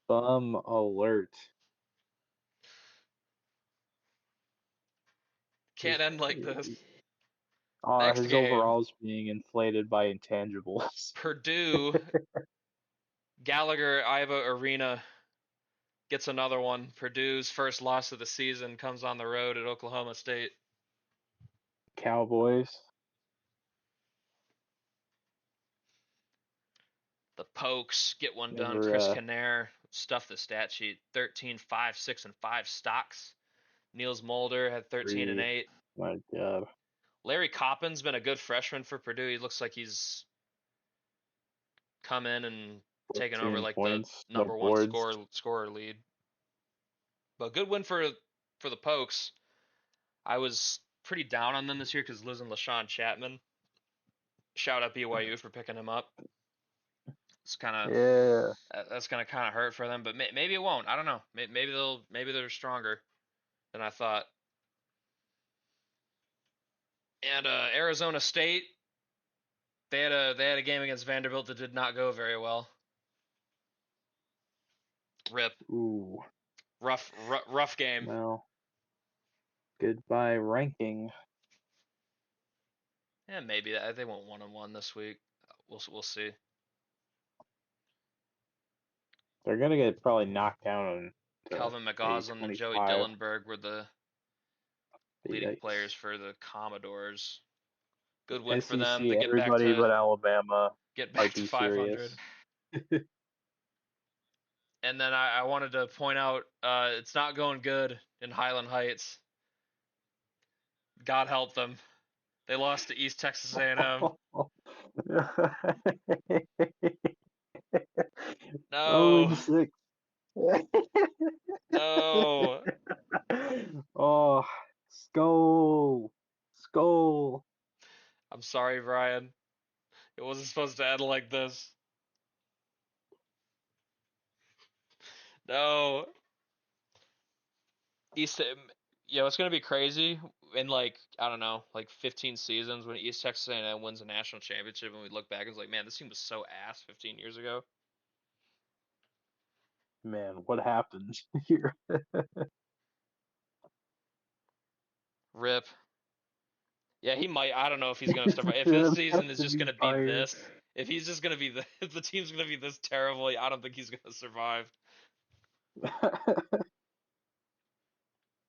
Bum alert. His, can't end like this. Next his game, overalls being inflated by intangibles. Purdue Gallagher Iva Arena gets another one. Purdue's first loss of the season comes on the road at Oklahoma State. Cowboys. The Pokes get one done. Never, Chris Kinnair stuffed the stat sheet. 13, 5, 6, and 5 stocks. Niels Mulder had 13 and three. 8. My God. Larry Coppin's been a good freshman for Purdue. He looks like he's come in and taken over 14 like the points. No number one boards. scorer lead. But good win for the Pokes. I was pretty down on them this year because losing LaShawn Chapman. Shout out BYU for picking him up. It's kind of Yeah. that's gonna kind of hurt for them, but maybe it won't. I don't know. Maybe they're stronger than I thought. And Arizona State, they had a game against Vanderbilt that did not go very well. Rip, Ooh. rough game. Well, goodbye ranking. Yeah, maybe they won't 1-1 this week. We'll see. They're gonna get probably knocked down to Calvin maybe McGausland and Joey 25. Dillenberg were the leading players Yikes. for the Commodores. Good win for them SEC, to everybody but Alabama get back might to be 500. serious. And then I wanted to point out it's not going good in Highland Heights. God help them. They lost to East Texas A&M. 0 No, and 6. no. Oh, skull, skull. I'm sorry, Brian. It wasn't supposed to end like this. No. East, it's gonna be crazy in like I don't know, like 15 seasons when East Texas A&M wins a national championship, and we look back and it's like, man, this team was so ass 15 years ago. Man, what happened here? Rip. Yeah, he might. I don't know if he's gonna survive. If his It has season is to just be gonna be fired. this, if he's just gonna be if the team's gonna be this terrible, I don't think he's gonna survive.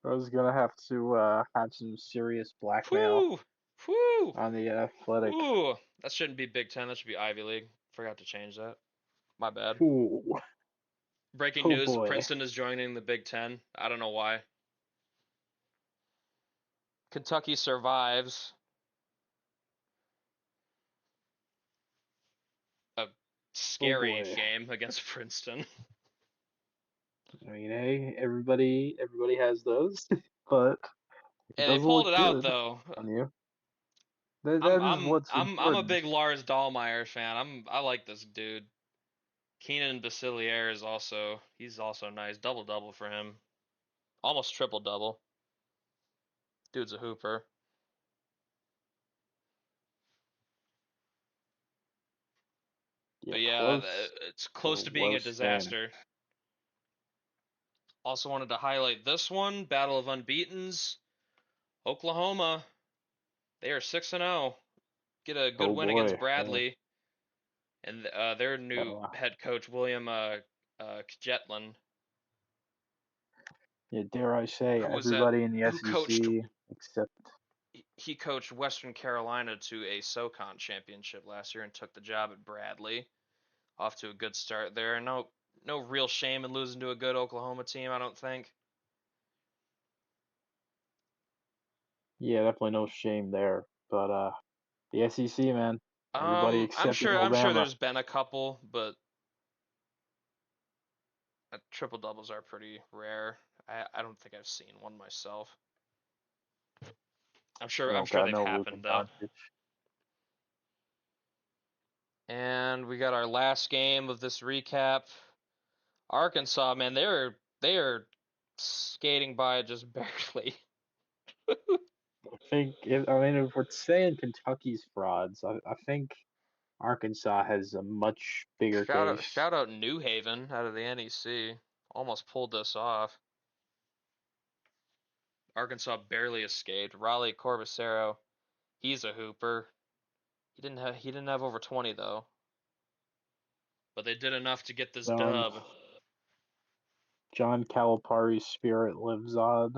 I was gonna have to have some serious blackmail Whoo, whoo, on the athletic. whoo. That shouldn't be Big Ten. That should be Ivy League. Forgot to change that. My bad. Ooh, Breaking oh news: boy. Princeton is joining the Big Ten. I don't know why. Kentucky survives a Oh scary boy. game against Princeton. I mean, hey, everybody has those, but it And they doesn't pulled look it out good though. on you. That is what's I'm a important. big Lars Dahlmeyer fan. I like this dude. Keenan Basilier is he's also nice. Double double for him. Almost triple double. Dude's a hooper. Yeah, But yeah, close, it's close to being a close game. disaster. Also wanted to highlight this one, Battle of Unbeatens. Oklahoma, they are 6-0. get a good Oh win against boy. Bradley, and their new Uh, head coach William Kjetlin, yeah, dare I say, who was at everybody in the who coached SEC except he coached Western Carolina to a SoCon championship last year and took the job at Bradley. Off to a good start there. No real shame in losing to a good Oklahoma team, I don't think. yeah, definitely no shame there. But the SEC, man, everybody I'm except sure Alabama. there's been a couple, but triple doubles are pretty rare. I don't think I've seen one myself. I'm Oh sure God, they've no, Luka happened though. Doncic. And we got our last game of this recap. Arkansas, man, they are skating by just barely. If we're saying Kentucky's frauds, I think Arkansas has a much bigger case. Shout out New Haven out of the NEC. Almost pulled this off. Arkansas barely escaped. Raleigh Corbacero, he's a hooper. He didn't have over 20 though. But they did enough to get this John dub. John Calipari's spirit lives on.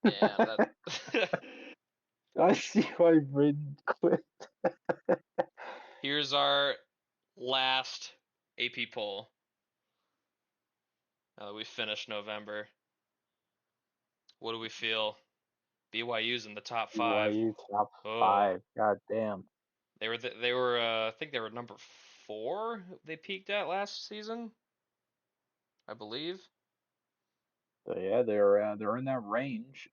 And that I see why Braden quit. here's our last AP poll. Now that we finished November. What do we feel? BYU's in the top 5. BYU top Oh, 5. God damn. they were I think they were number 4 they peaked at last season, I believe. So yeah, they're in that range.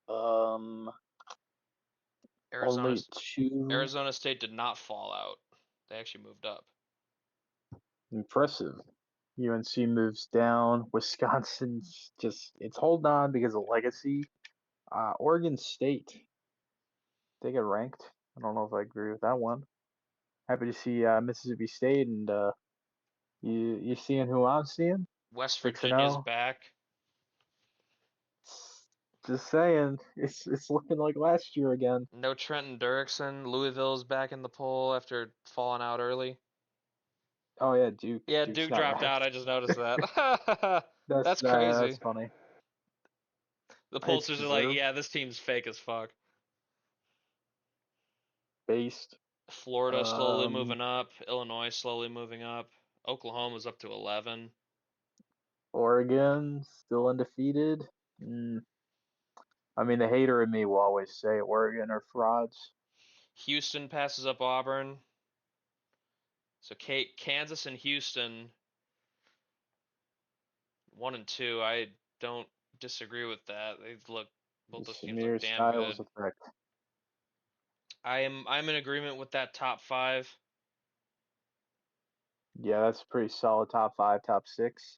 Arizona Only two. Arizona State did not fall out. They actually moved up. Impressive. UNC moves down. Wisconsin's just it's holding on because of legacy. Oregon State, they get ranked. I don't know if I agree with that one. Happy to see Mississippi State and you seeing who I'm seeing? West 6 and Virginia's 0. back. Just saying, it's looking like last year again. No Trenton Dirksen. Louisville's back in the poll after falling out early. Oh yeah, Yeah, Duke's Duke not dropped out. ranked. I just noticed that. That's That's crazy. funny. The It's pollsters are like, deserved yeah, this team's fake as fuck. based. Florida slowly Um, moving up. Illinois slowly moving up. Oklahoma's up to 11. Oregon still undefeated. Mm, I mean, the hater in me will always say Oregon are frauds. Houston passes up Auburn. So Kansas and Houston, 1 and 2. I don't disagree with that. Both those teams look Samir damn Styles good. effect. I'm in agreement with that top 5. Yeah, that's pretty solid top 5, top 6.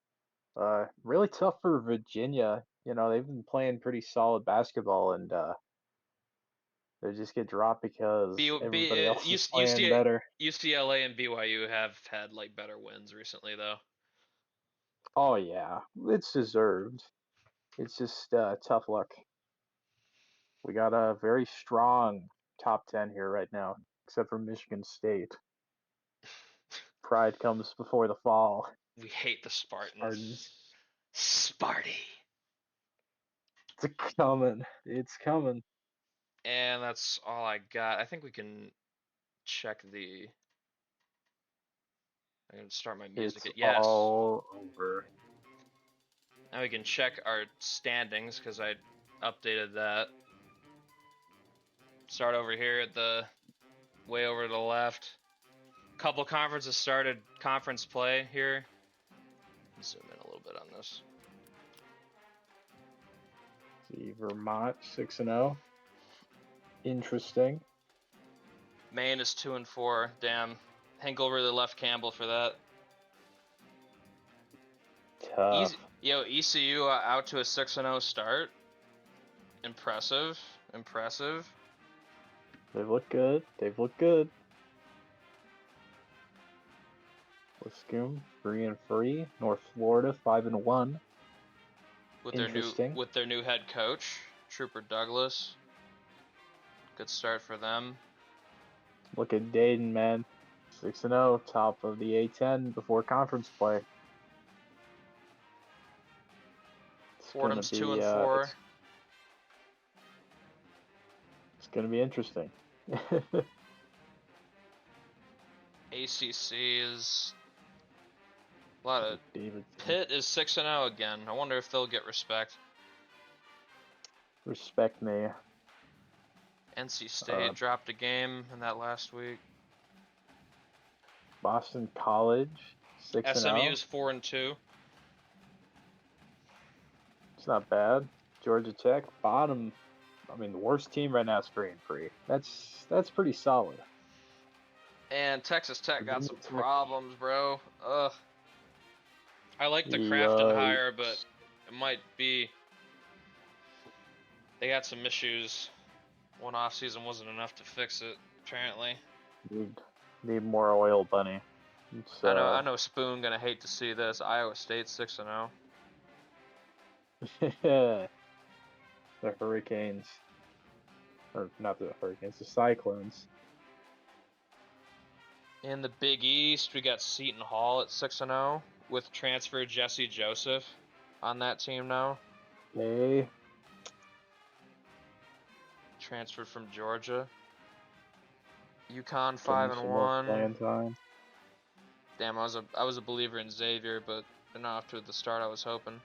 Really tough for Virginia. You know, they've been playing pretty solid basketball and they just get dropped because everybody else is playing better. UCLA and BYU have had like better wins recently though. Oh yeah, it's deserved. It's just tough luck. We got a very strong top 10 here right now, except for Michigan State. Pride comes before the fall. We hate the Spartans. Spartans. Sparty. It's coming. It's coming. And that's all I got. I think we can check the. I'm gonna start my music. It's Yes. all over. Now we can check our standings because I updated that. Start over here at the way over to the left. Couple conferences started conference play here. Zoom in a little bit on this. See, Vermont 6 and 0. Interesting. Maine is 2 and 4. Damn, Hinkle really left Campbell for that. Tough. ECU out to a 6 and 0 start. Impressive. They've looked good. They've looked good. Lipscomb 3 and 3. North Florida 5 and 1. with Interesting. their new head coach, Trooper Douglas. Good start for them. Look at Dayton, man. 6-0, top of the A10 before conference play. It's gonna Fordham's be 2-4. it's gonna be interesting. ACC is a lot of. Davidson. Pitt is 6-0 again. I wonder if they'll get respect. Respect me. NC State dropped a game in that last week. Boston College, 6-0. SMU is 4-2. It's not bad. Georgia Tech, bottom. I mean, the worst team right now is 3-3. That's pretty solid. And Texas Tech got some Virginia Tech. problems, bro. Ugh. I like the Crafton hire, but it might be. They got some issues. One off season wasn't enough to fix it, apparently. Need more oil, bunny. I know Spoon gonna hate to see this. Iowa State 6-0. The Hurricanes, or not the Hurricanes, the Cyclones. In the Big East, we got Seton Hall at 6-0 with transfer Jesse Joseph on that team now. Okay. Transferred from Georgia. UConn 5-1. Damn, I was a believer in Xavier, but they're not off to the start I was hoping.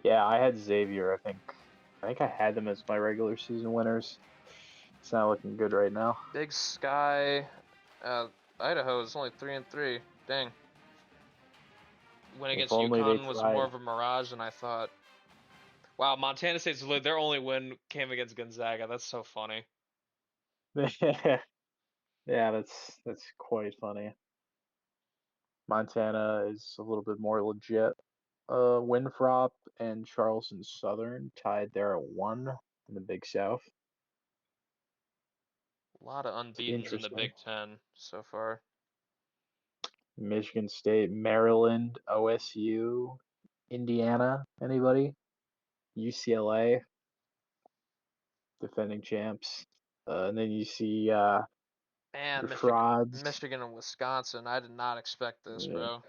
Yeah, I had Xavier. I think I had them as my regular season winners. It's not looking good right now. Big Sky, Idaho is only 3-3. Dang. Win against UConn was more of a mirage than I thought. Wow, Montana State's their only win came against Gonzaga. That's so funny. Yeah, that's quite funny. Montana is a little bit more legit. Winthrop and Charleston Southern tied there at 1 in the Big South. A lot of unbeatens in the Big Ten so far. Michigan State, Maryland, OSU, Indiana, anybody? UCLA, defending champs. And then you see Man, frauds. Michigan and Wisconsin. I did not expect this, bro.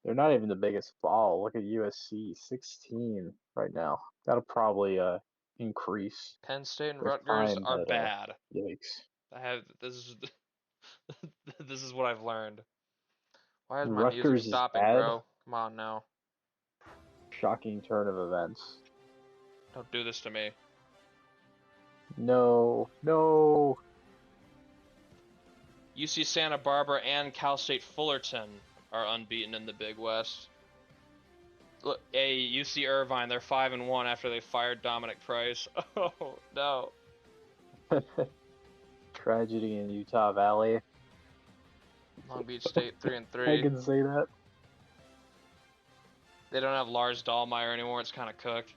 They're not even the biggest fall. Look at USC, 16 right now. That'll probably increase. Penn State and Rutgers are bad. Yikes. This is what I've learned. Why is my Rutgers music stopping, bro? Come on now. Shocking turn of events. Don't do this to me. No. UC Santa Barbara and Cal State Fullerton are unbeaten in the Big West. Look, UC Irvine, they're 5-1 after they fired Dominic Price. Oh no. Tragedy in Utah Valley. Long Beach State 3-3. I can say that. They don't have Lars Dahlmeyer anymore. It's kind of cooked.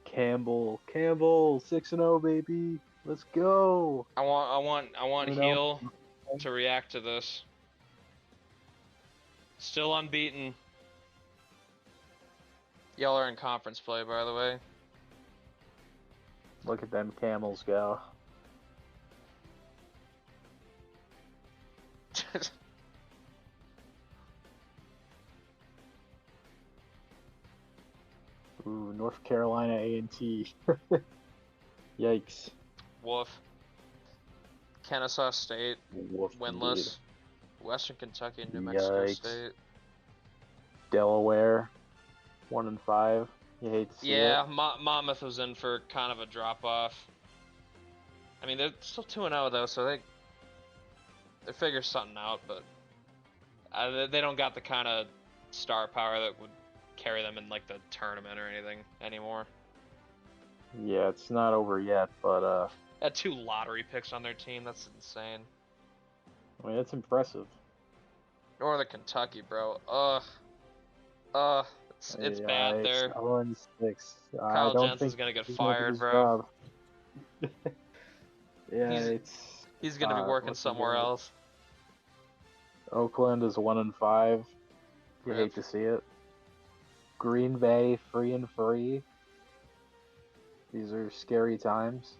Campbell, 6-0, baby. Let's go. I want Heel to react to this. Still unbeaten. Y'all are in conference play, by the way. Look at them Camels go. Ooh, North Carolina A&T. Yikes. Woof. Kennesaw State, Woof winless. Indeed. Western Kentucky and New Mexico State. Delaware, 1-5. You hate to see it. Yeah, Monmouth was in for kind of a drop-off. I mean, they're still 2-0 though, so they figure something out, but they don't got the kind of star power that would carry them in like the tournament or anything anymore. Yeah, it's not over yet, but Had 2 lottery picks on their team. That's insane. I mean, it's impressive. Northern Kentucky, bro. It's bad there. 0-6. Kyle Jensen's gonna get fired, bro. Yeah, he's gonna be working somewhere else. Oakland is 1-5. You hate to see it. Green Bay 3-3. These are scary times.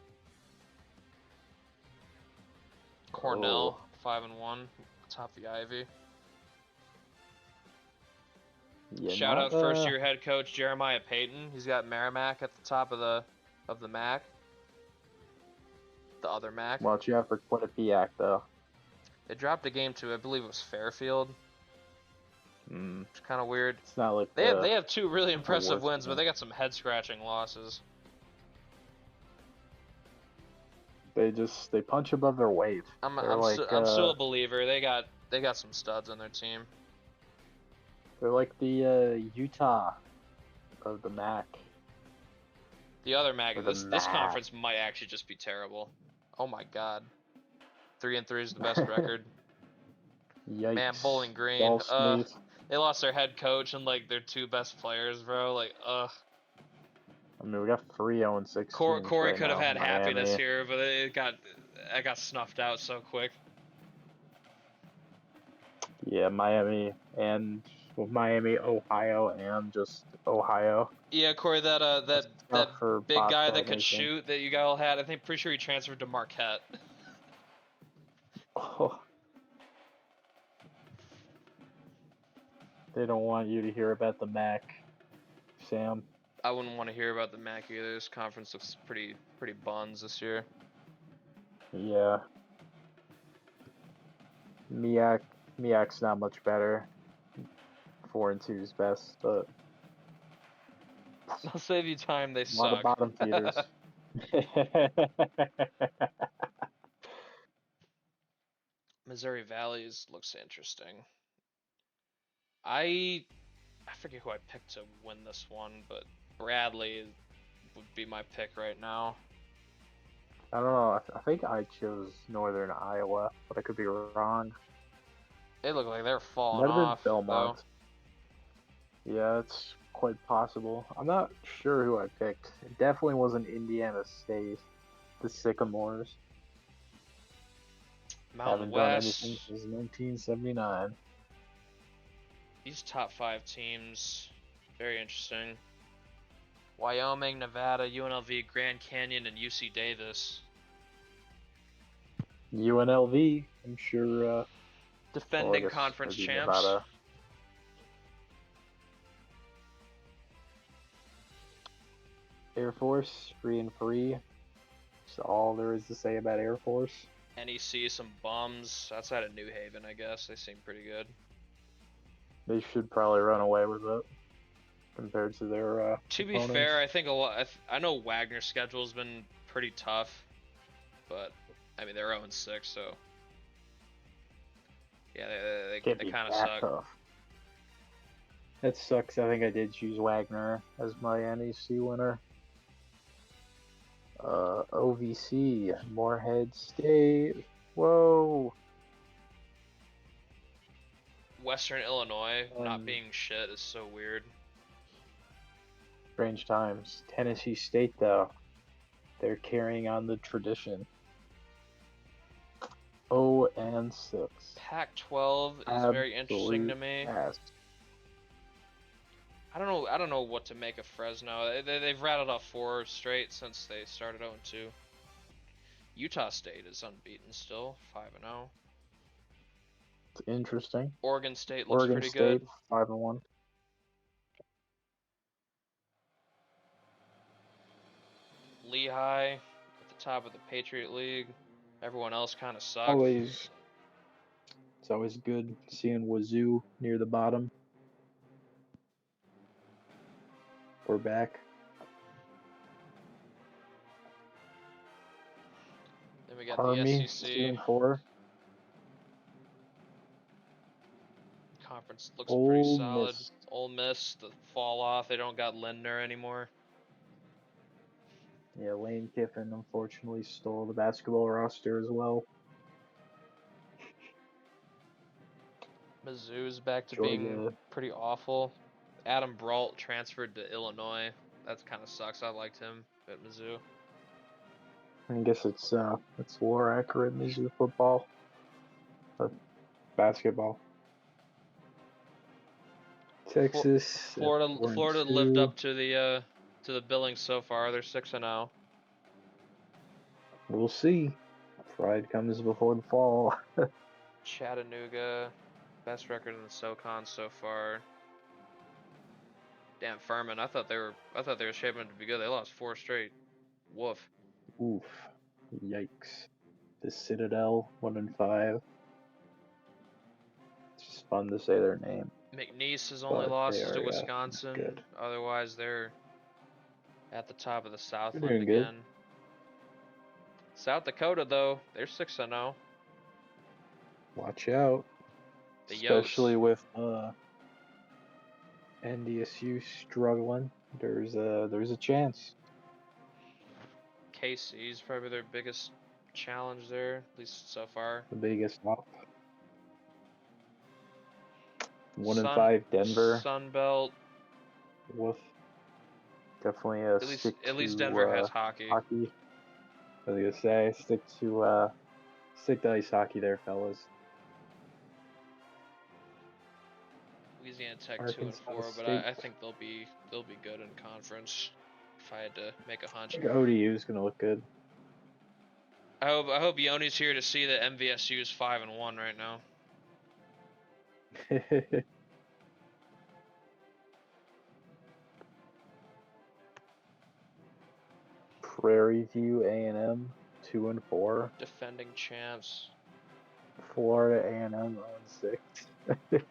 Cornell 5-1, top the Ivy. Yeah, Shout not, out first year head coach Jeremiah Payton. He's got Merrimack at the top of the MAC. The other MAC. Watch out for Quinnipiac though. They dropped a game to, I believe it was Fairfield. It's kind of weird. It's not like They have two really impressive worst wins, game. but they got some head scratching losses. They punch above their weight. I'm still a believer. They got some studs on their team. They're like the Utah of the MAC. The other MAC, Or the this MAC. conference might actually just be terrible. Oh my god. 3-3 is the best record. Yikes. Man, Bowling Green. Ball Smith. They lost their head coach and like their two best players, bro. Like, I mean, we got 3-0-6. Corey right could have now. had happiness Miami. here, but it got snuffed out so quick. Yeah, Miami and Miami, Ohio, and just Ohio. Yeah, Corey, that for big guy Bobcat that could Nation. shoot that you all had, I think pretty sure he transferred to Marquette. Oh. They don't want you to hear about the MAC, Sam. I wouldn't want to hear about the MAC either. This conference looks pretty buns this year. Yeah. MEAC's not much better. 4-2 is best, but I'll save you time. They a lot of suck. bottom feeders. Missouri Valley's looks interesting. I forget who I picked to win this one, but Bradley would be my pick right now. I don't know. I think I chose Northern Iowa, but I could be wrong. They look like they're falling Might have been off. Belmont. Though. Yeah, it's quite possible. I'm not sure who I picked. It definitely wasn't Indiana State. The Sycamores. Mountain Haven't West. done anything since 1979. These top 5 teams, very interesting. Wyoming, Nevada, UNLV, Grand Canyon, and UC Davis. UNLV, I'm sure. Defending conference champs. Nevada. Air Force, 3-3. That's all there is to say about Air Force. NEC, some bums. Outside of New Haven, I guess. They seem pretty good. They should probably run away with it compared to their To be opponents. fair, I think a lot. I know Wagner's schedule's been pretty tough, but I mean they're 0-6, so yeah, they kind of suck. Tough. That sucks. I think I did choose Wagner as my NEC winner. OVC, Morehead State. Whoa. Western Illinois not being shit is so weird. Strange times. Tennessee State, though, they're carrying on the tradition. 0-6. Pac-12 is very interesting to me. Ass. I don't know what to make of Fresno. They've rattled off 4 straight since they started 0-2. Utah State is unbeaten still, 5-0. It's interesting. Oregon State looks pretty State, good. 5-1. Lehigh at the top of the Patriot League. Everyone else kind of sucks. It's always good seeing Wazoo near the bottom. We're back. Then we got Army, the SEC. 2-4. Conference looks pretty solid. Ole Miss, the fall off. They don't got Lindner anymore. Yeah, Lane Kiffin unfortunately stole the basketball roster as well. Mizzou's back to being pretty awful. Adam Brault transferred to Illinois. That kind of sucks. I liked him at Mizzou. I guess it's more accurate Mizzou football, but basketball. Texas at Florida lived 4-2. up to the billing so far. They're 6-0. We'll see. Pride comes before the fall. Chattanooga, best record in the SoCon so far. Damn, Furman. I thought they were shaping up to be good. They lost 4 straight. Woof. Oof. Yikes. The Citadel, 1-5. It's just fun to say their name, McNeese has only but they lost to are Wisconsin. good. Otherwise, they're at the top of the They're Southland doing good. again. South Dakota, though, they're 6-0. Watch out. The Especially Yotes. with NDSU struggling. There's a chance. KC's probably their biggest challenge there, at least so far. The biggest up. 1-5 Denver. Sun Belt. Woof. Definitely a stick At least to Denver has hockey. hockey. I was gonna say stick to ice hockey there, fellas. Louisiana Tech Arkansas 2-4, but State. I think they'll be good in conference. If I had to make a hunch. I think ODU is gonna look good. I hope Yoni's here to see that MVSU is 5-1 right now. Prairie View A&M 2-4. Defending champs. Florida A&M 0-6.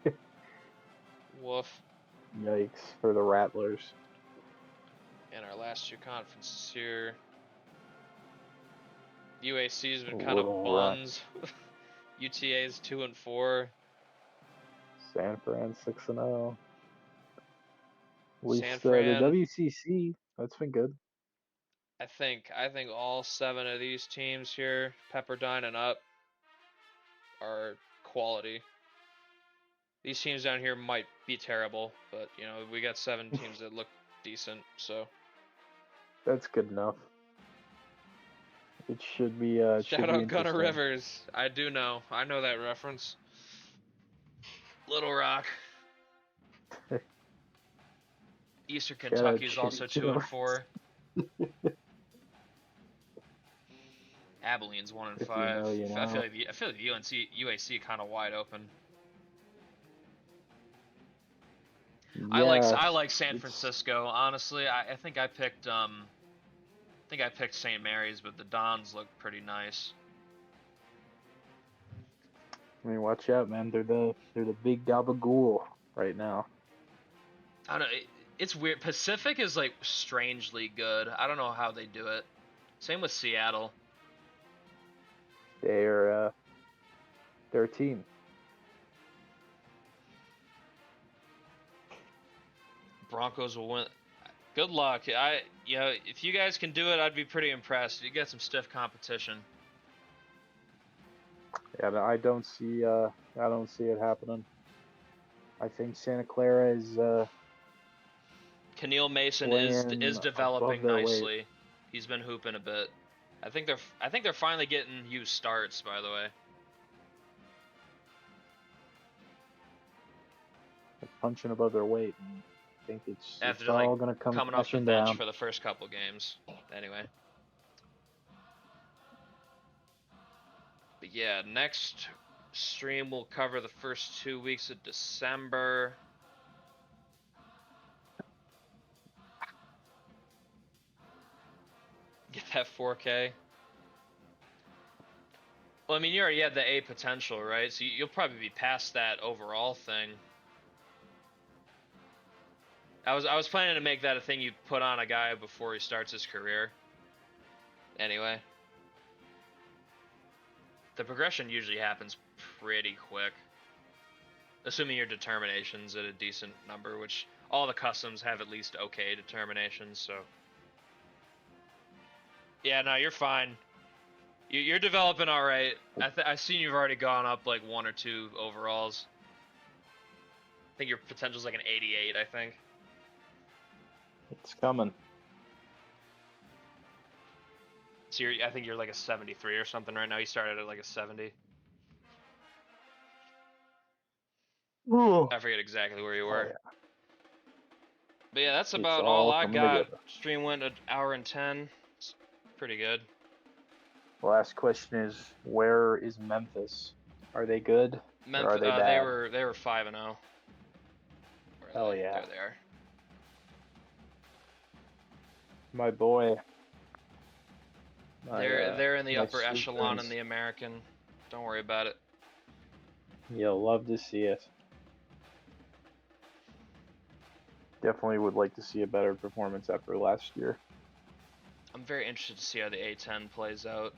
Woof. Yikes for the Rattlers. In our last 2 conferences here. UAC's been A kind of little buns. UTA's 2-4. San Fran 6-0. At least San the Fran. WCC, that's been good. I think all 7 of these teams here, Pepperdine and up, are quality. These teams down here might be terrible, but you know we got 7 teams that look decent, so. That's good enough. It should be. Shout out Gunner Rivers. I do know. I know that reference. Little Rock. Eastern Kentucky is also 2-4. Abilene's 1-5. You know. I feel like UAC kind of wide open. Yeah, I like San Francisco. Honestly, I think I picked St. Mary's, but the Dons look pretty nice. I mean, watch out, man. They're the big gabagool right now. I don't know. It's weird. Pacific is like strangely good. I don't know how they do it. Same with Seattle. They're a team. Broncos will win. Good luck. If you guys can do it, I'd be pretty impressed. You got some stiff competition. Yeah, I don't see it happening. I think Santa Clara is Keneal Mason is developing nicely. Weight. He's been hooping a bit. I think they're finally getting used starts, by the way. They're punching above their weight. And I think it's all gonna come coming off the bench down for the first couple games. Anyway. But yeah, next stream will cover the first 2 weeks of December. Get that 4K. Well, I mean, you already had the A potential, right? So you'll probably be past that overall thing. I was planning to make that a thing you put on a guy before he starts his career. Anyway. The progression usually happens pretty quick. Assuming your determination's at a decent number, which all the customs have at least okay determinations, so. Yeah, no, you're fine. You're developing all right. I've seen you've already gone up like 1 or 2 overalls. I think your potential's like an 88, I think. It's coming. So I think you're like a 73 or something right now. You started at like a 70. Ooh. I forget exactly where you were. Oh, yeah. But yeah, that's It's about all all I coming got. together. Stream went an hour and 10. It's pretty good. The last question is, where is Memphis? Are they good or are Memphis, they bad? they were 5-0. Hell yeah. There they are. My boy. They're in the my upper echelon in Slytherins. the American. Don't worry about it. You'll love to see it. Definitely would like to see a better performance after last year. I'm very interested to see how the A10 plays out.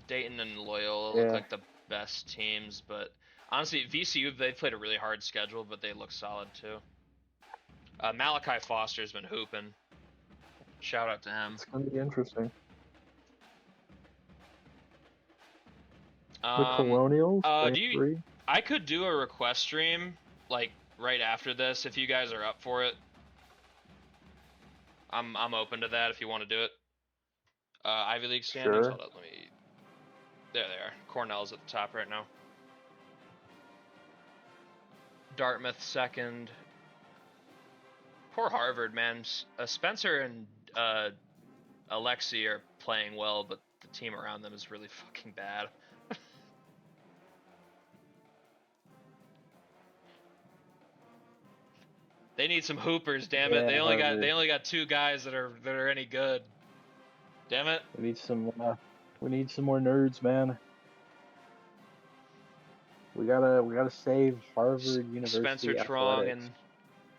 Dayton and Loyola Yeah. look like the best teams, but honestly, VCU, they played a really hard schedule, but they look solid too. Malachi Foster's been hooping. Shout out to him. It's going to be interesting. The Um, Colonials, do you? 3. I could do a request stream like right after this if you guys are up for it. I'm open to that if you want to do it. Ivy League standings. Sure. Hold up, let me. There they are. Cornell's at the top right now. Dartmouth second. Poor Harvard, man. Spencer and Alexi are playing well, but the team around them is really fucking bad. They need some hoopers, damn it. Yeah, Harvard. They only got 2 guys that are any good. Damn it. We need some more nerds, man. We gotta save Harvard University Spencer Trong athletics. and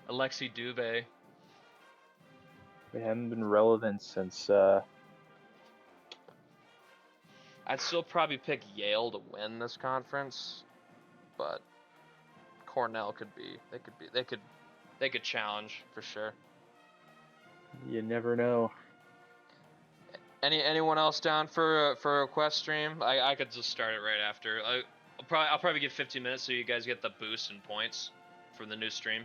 Alexi Dubé. They haven't been relevant since I'd still probably pick Yale to win this conference, but Cornell could be. They could challenge for sure. you never know. Anyone else down for a request stream? I could just start it right after. I'll probably give 15 minutes so you guys get the boost in points from the new stream.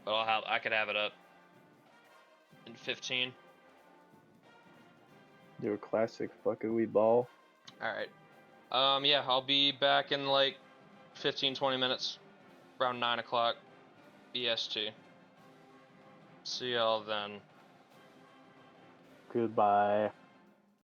But I could have it up in 15. Do a classic fuckawee ball. All right. Yeah, I'll be back in like 15-20 minutes, around 9 o'clock EST. See y'all then. Goodbye.